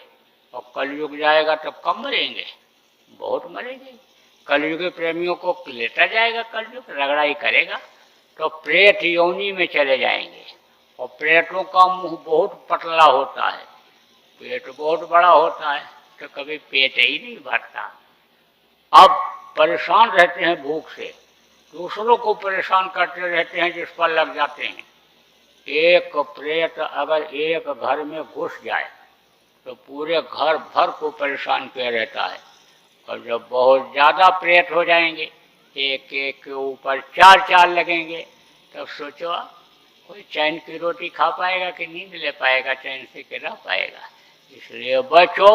और कलयुग जाएगा तब कम मरेंगे, बहुत मरेंगे। कलयुगी प्रेमियों को लेता जाएगा कलयुग, रगड़ाई करेगा तो प्रेत योनि में चले जाएंगे, और प्रेतों का मुंह बहुत पतला होता है, पेट बहुत बड़ा होता है, तो कभी पेट ही नहीं भरता। अब परेशान रहते हैं भूख से, दूसरों को परेशान करते रहते हैं, जिस पर लग जाते हैं। एक प्रेत अगर एक घर में घुस जाए तो पूरे घर भर को परेशान किया रहता है, और जब बहुत ज़्यादा प्रेत हो जाएंगे, एक एक के ऊपर चार चार लगेंगे, तब सोचो कोई चैन की रोटी खा पाएगा कि नींद ले पाएगा, चैन से कि रह पाएगा। इसलिए बचो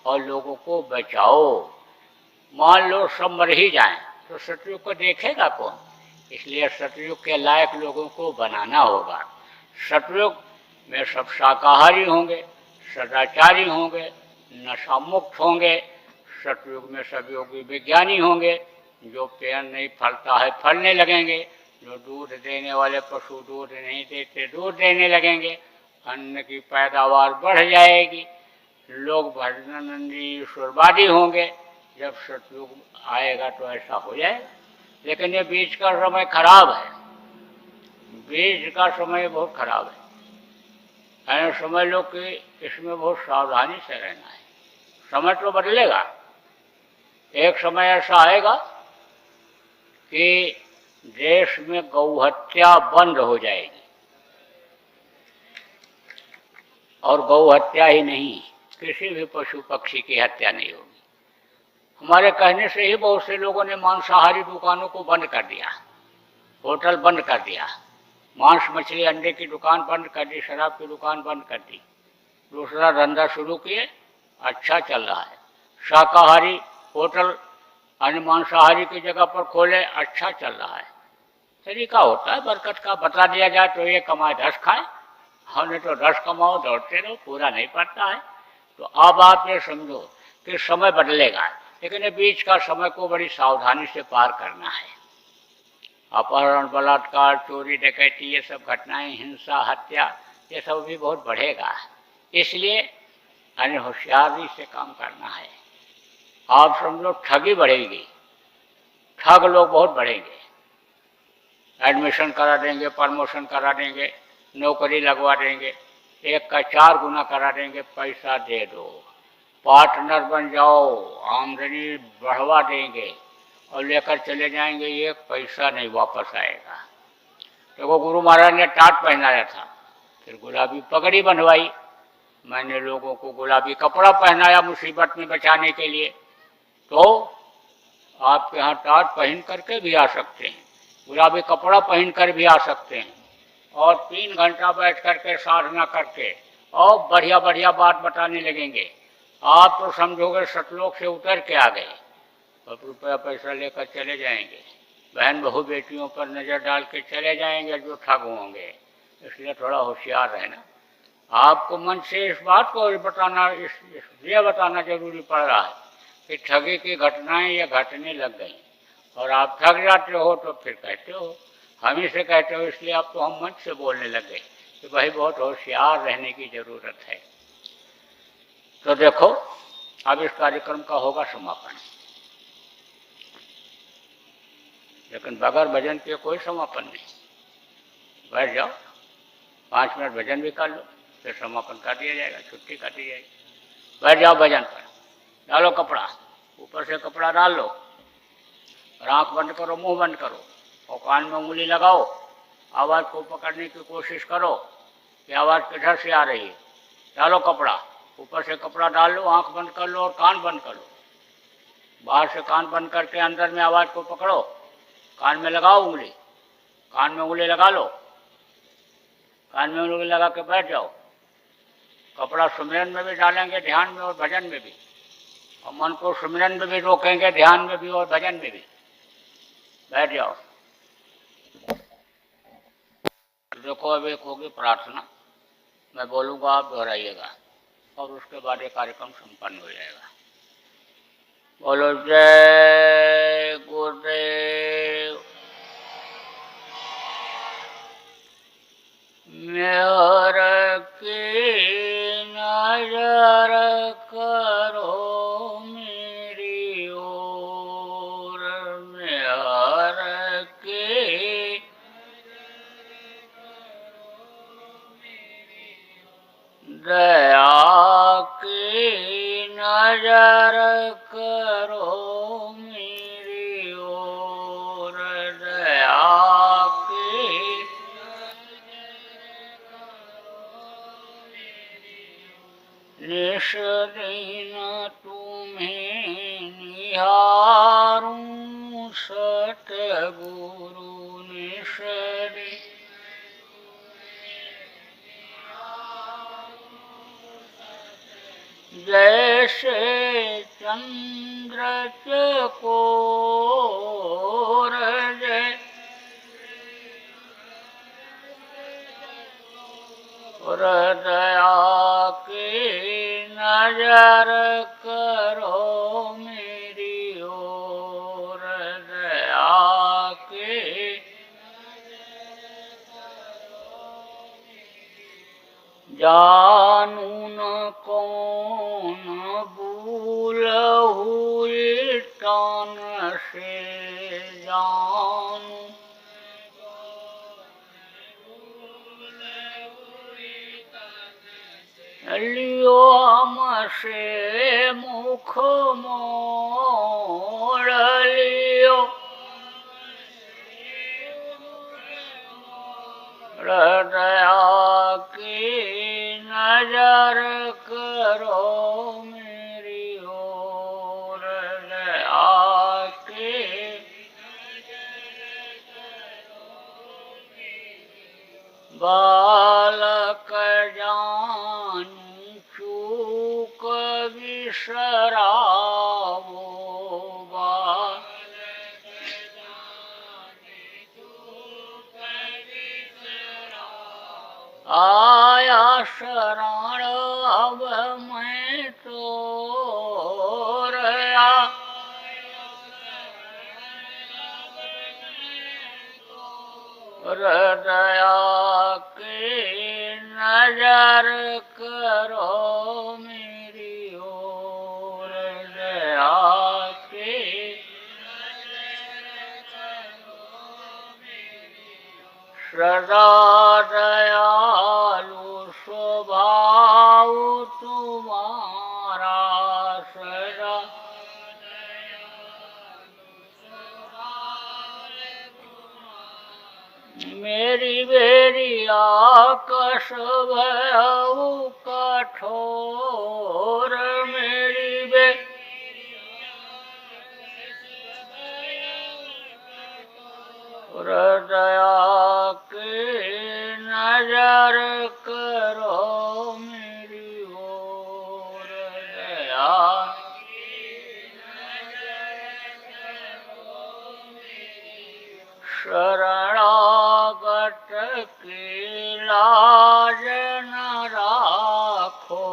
और लोगों को बचाओ। मान लो सब मर ही जाएं तो सतयुग को देखेगा कौन? इसलिए सतयुग के लायक लोगों को बनाना होगा। सतयुग में सब शाकाहारी होंगे, सदाचारी होंगे, नशा मुक्त होंगे। सतयुग में सब योगी विज्ञानी होंगे, जो पेड़ नहीं फलता है फलने लगेंगे, जो दूध देने वाले पशु दूध नहीं देते दूध देने लगेंगे, अन्न की पैदावार बढ़ जाएगी, लोग भजनानंदी ईश्वरवादी होंगे। जब सतयुग आएगा तो ऐसा हो जाएगा। लेकिन ये बीच का समय खराब है, बीच का समय बहुत खराब है। ऐसा समझ लो कि इसमें बहुत सावधानी से रहना है। समय तो बदलेगा, एक समय ऐसा आएगा कि देश में गौहत्या बंद हो जाएगी, और गौहत्या ही नहीं, किसी भी पशु पक्षी की हत्या नहीं होगी। हमारे कहने से ही बहुत से लोगों ने मांसाहारी दुकानों को बंद कर दिया, होटल बंद कर दिया, मांस मछली अंडे की दुकान बंद कर दी, शराब की दुकान बंद कर दी, दूसरा धंधा शुरू किए, अच्छा चल रहा है। शाकाहारी होटल अन्य मांसाहारी की जगह पर खोले, अच्छा चल रहा है। तरीका होता है बरकत का, बता दिया जाए तो ये कमाए 10 खाए, हमने तो 10 कमाओ, दौड़ते रहो, पूरा नहीं पड़ता है। तो अब आप ये समझो कि समय बदलेगा, लेकिन ये बीच का समय को बड़ी सावधानी से पार करना है। अपहरण, बलात्कार, चोरी, डकैती, ये सब घटनाएं, हिंसा, हत्या, ये सब भी बहुत बढ़ेगा। इसलिए यानी होशियारी से काम करना है। आप समझो ठगी बढ़ेगी, ठग लोग बहुत बढ़ेंगे, एडमिशन करा देंगे, प्रमोशन करा देंगे, नौकरी लगवा देंगे, एक का 4 गुना करा देंगे, पैसा दे दो, पार्टनर बन जाओ, आमदनी बढ़वा देंगे, और लेकर चले जाएंगे, एक पैसा नहीं वापस आएगा। देखो, गुरु महाराज ने टाट पहनाया था, फिर गुलाबी पगड़ी बंधवाई, मैंने लोगों को गुलाबी कपड़ा पहनाया मुसीबत में बचाने के लिए। तो आपके यहाँ टाट पहन करके भी आ सकते हैं, गुलाबी कपड़ा पहन कर भी आ सकते हैं, और 3 घंटा बैठ करके साधना करके और बढ़िया बढ़िया बात बताने लगेंगे। आप तो समझोगे सतलोक से उतर के आ गए, और रुपया पैसा लेकर चले जाएंगे, बहन बहू बेटियों पर नज़र डाल के चले जाएंगे जो ठग होंगे। इसलिए थोड़ा होशियार रहना। आपको मन से इस बात को बताना, इसलिए बताना जरूरी पड़ रहा है कि ठगी की घटनाएं ये घटने लग गई, और आप ठग जाते हो तो फिर कहते हो, हम ही से कहते हो, इसलिए आप तो हम मंच से बोलने लग गए कि भाई बहुत होशियार रहने की ज़रूरत है। तो देखो, अब इस कार्यक्रम का होगा समापन, लेकिन बगैर भजन के कोई समापन नहीं। बैठ जाओ, 5 मिनट भजन भी कर लो, फिर समापन कर दिया जाएगा, छुट्टी कर दी जाएगी। बैठ जाओ भजन पर, डालो कपड़ा, ऊपर से कपड़ा डाल लो, और आँख बंद करो, मुंह बंद करो, और कान में उंगली लगाओ, आवाज़ को पकड़ने की कोशिश करो कि आवाज़ किधर से आ रही है। डालो कपड़ा, ऊपर से कपड़ा डाल लो, आँख बंद कर लो और कान बंद कर लो। बाहर से कान बंद करके अंदर में आवाज़ को पकड़ो, कान में लगाओ उंगली, कान में उंगली लगा लो, कान में उंगली लगा के बैठ जाओ। कपड़ा सुमिरन में भी डालेंगे, ध्यान में और भजन में भी, और मन को सुमिरन में भी रोकेंगे, ध्यान में भी और भजन में भी। बैठ जाओ। देखो अब एक होगी प्रार्थना, मैं बोलूँगा, आप दोहराइएगा, और उसके बाद ये कार्यक्रम संपन्न हो जाएगा। बोलो जय गुरुदेव। मेहर की नजर करो मेरी ओर, मेहर की दया की नजर करो मेरी ओर, दया की निश दिन तुम्हें निहारूं सतगुरु, निश दिन जैसे चंद्र चकोर, जय दया की नजर करो मेरी ओर, दया की जानू न कौन भूलहु तन से, जानू लियो हमसे मुख मोड़ लियो, दया की नजर करो मेरी ओर, दया की बालक जानू चूक बिसरावो, आया शरण अब मैं तो रया, दया की नजर करो मेरी ओर, दया की सदा दयालु स्वभाव तुम्हारा, सदा मेरी बेरी आकाश भयउ कठोर, मेरी दया की नजर करो मेरी ओर, दया शरणागत की लाज न राखो,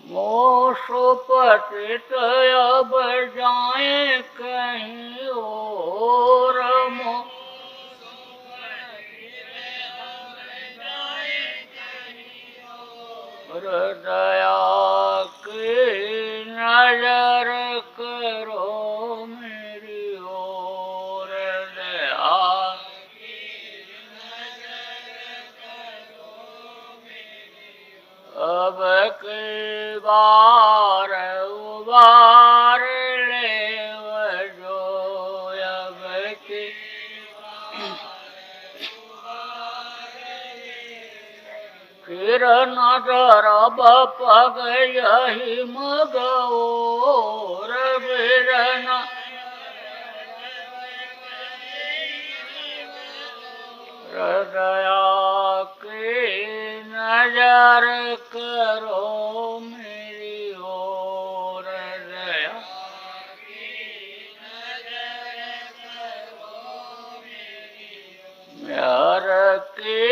मोसो पतित अब जाए कहीं और, दया की नजर करो मेरी ओर, दया अब की बार उबार ले जो, अब की फिर नजर पग यही मगोर, फिर न दया की नजर करो मेरी ओर, दया प्यार की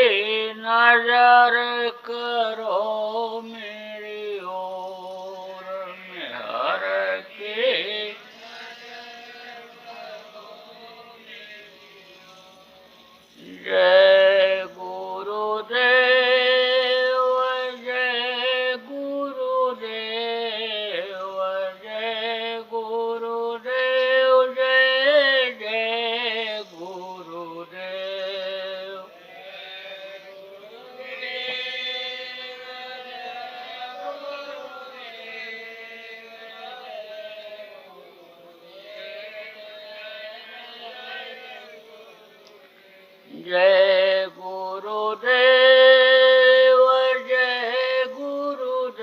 नजर करो मेरी ओर, प्यार की जय गुरुदेव, जय गुरुदेव, जय गुरुदेव, जय जय गुरुदेव। जय गुरुदेव, जय गुरुदेव,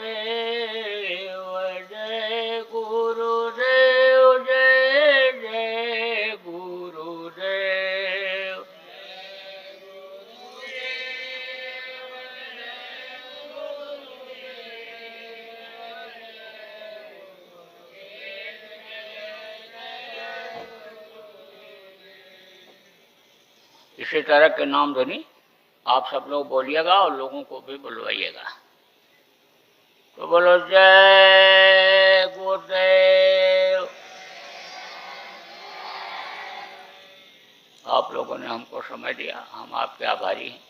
जय गुरुदेव, जय जय गुरुदेव। इसी तरह के नाम ध्वनि आप सब लोग बोलिएगा और लोगों को भी बुलवाइएगा। तो बोलो जय गुरुदेव। आप लोगों ने हमको समय दिया, हम आपके आभारी हैं।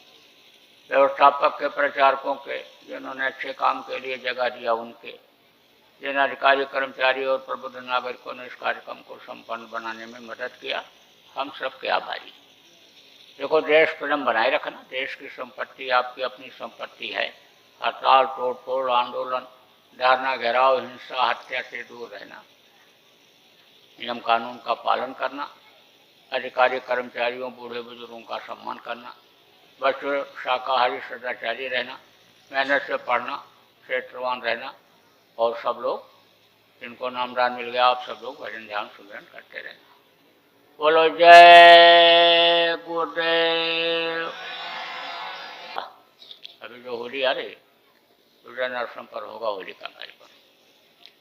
व्यवस्थापक के, प्रचारकों के, जिन्होंने अच्छे काम के लिए जगह दिया, उनके, जिन अधिकारी, कर्मचारी और प्रबुद्ध नागरिकों ने इस कार्यक्रम को संपन्न बनाने में मदद किया, हम सबके आभारी। देखो, देश प्रेम बनाए रखना, देश की संपत्ति आपकी अपनी संपत्ति है। हड़ताल, तोड़ फोड़, आंदोलन, धरना, घेराव, हिंसा, हत्या से दूर रहना, नियम कानून का पालन करना, अधिकारी कर्मचारियों, बूढ़े बुजुर्गों का सम्मान करना, बच्चों शाकाहारी सदाचारी रहना, मेहनत से पढ़ना, क्षेत्रवान रहना, और सब लोग जिनको नामदान मिल गया, आप सब लोग भजन ध्यान सुमिरन करते रहना। बोलो जय गुरुदेव। अभी जो होली आ रही, दुर्गा नरसम पर होगा होली का कार्यक्रम।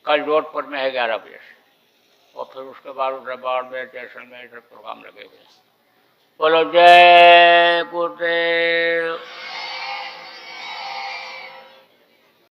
कल जोधपुर में है 11 बजे से, और फिर उसके बाद उधर बाढ़ में, जैसलमेर, इधर प्रोग्राम लगे हुए हैं। बोलो जय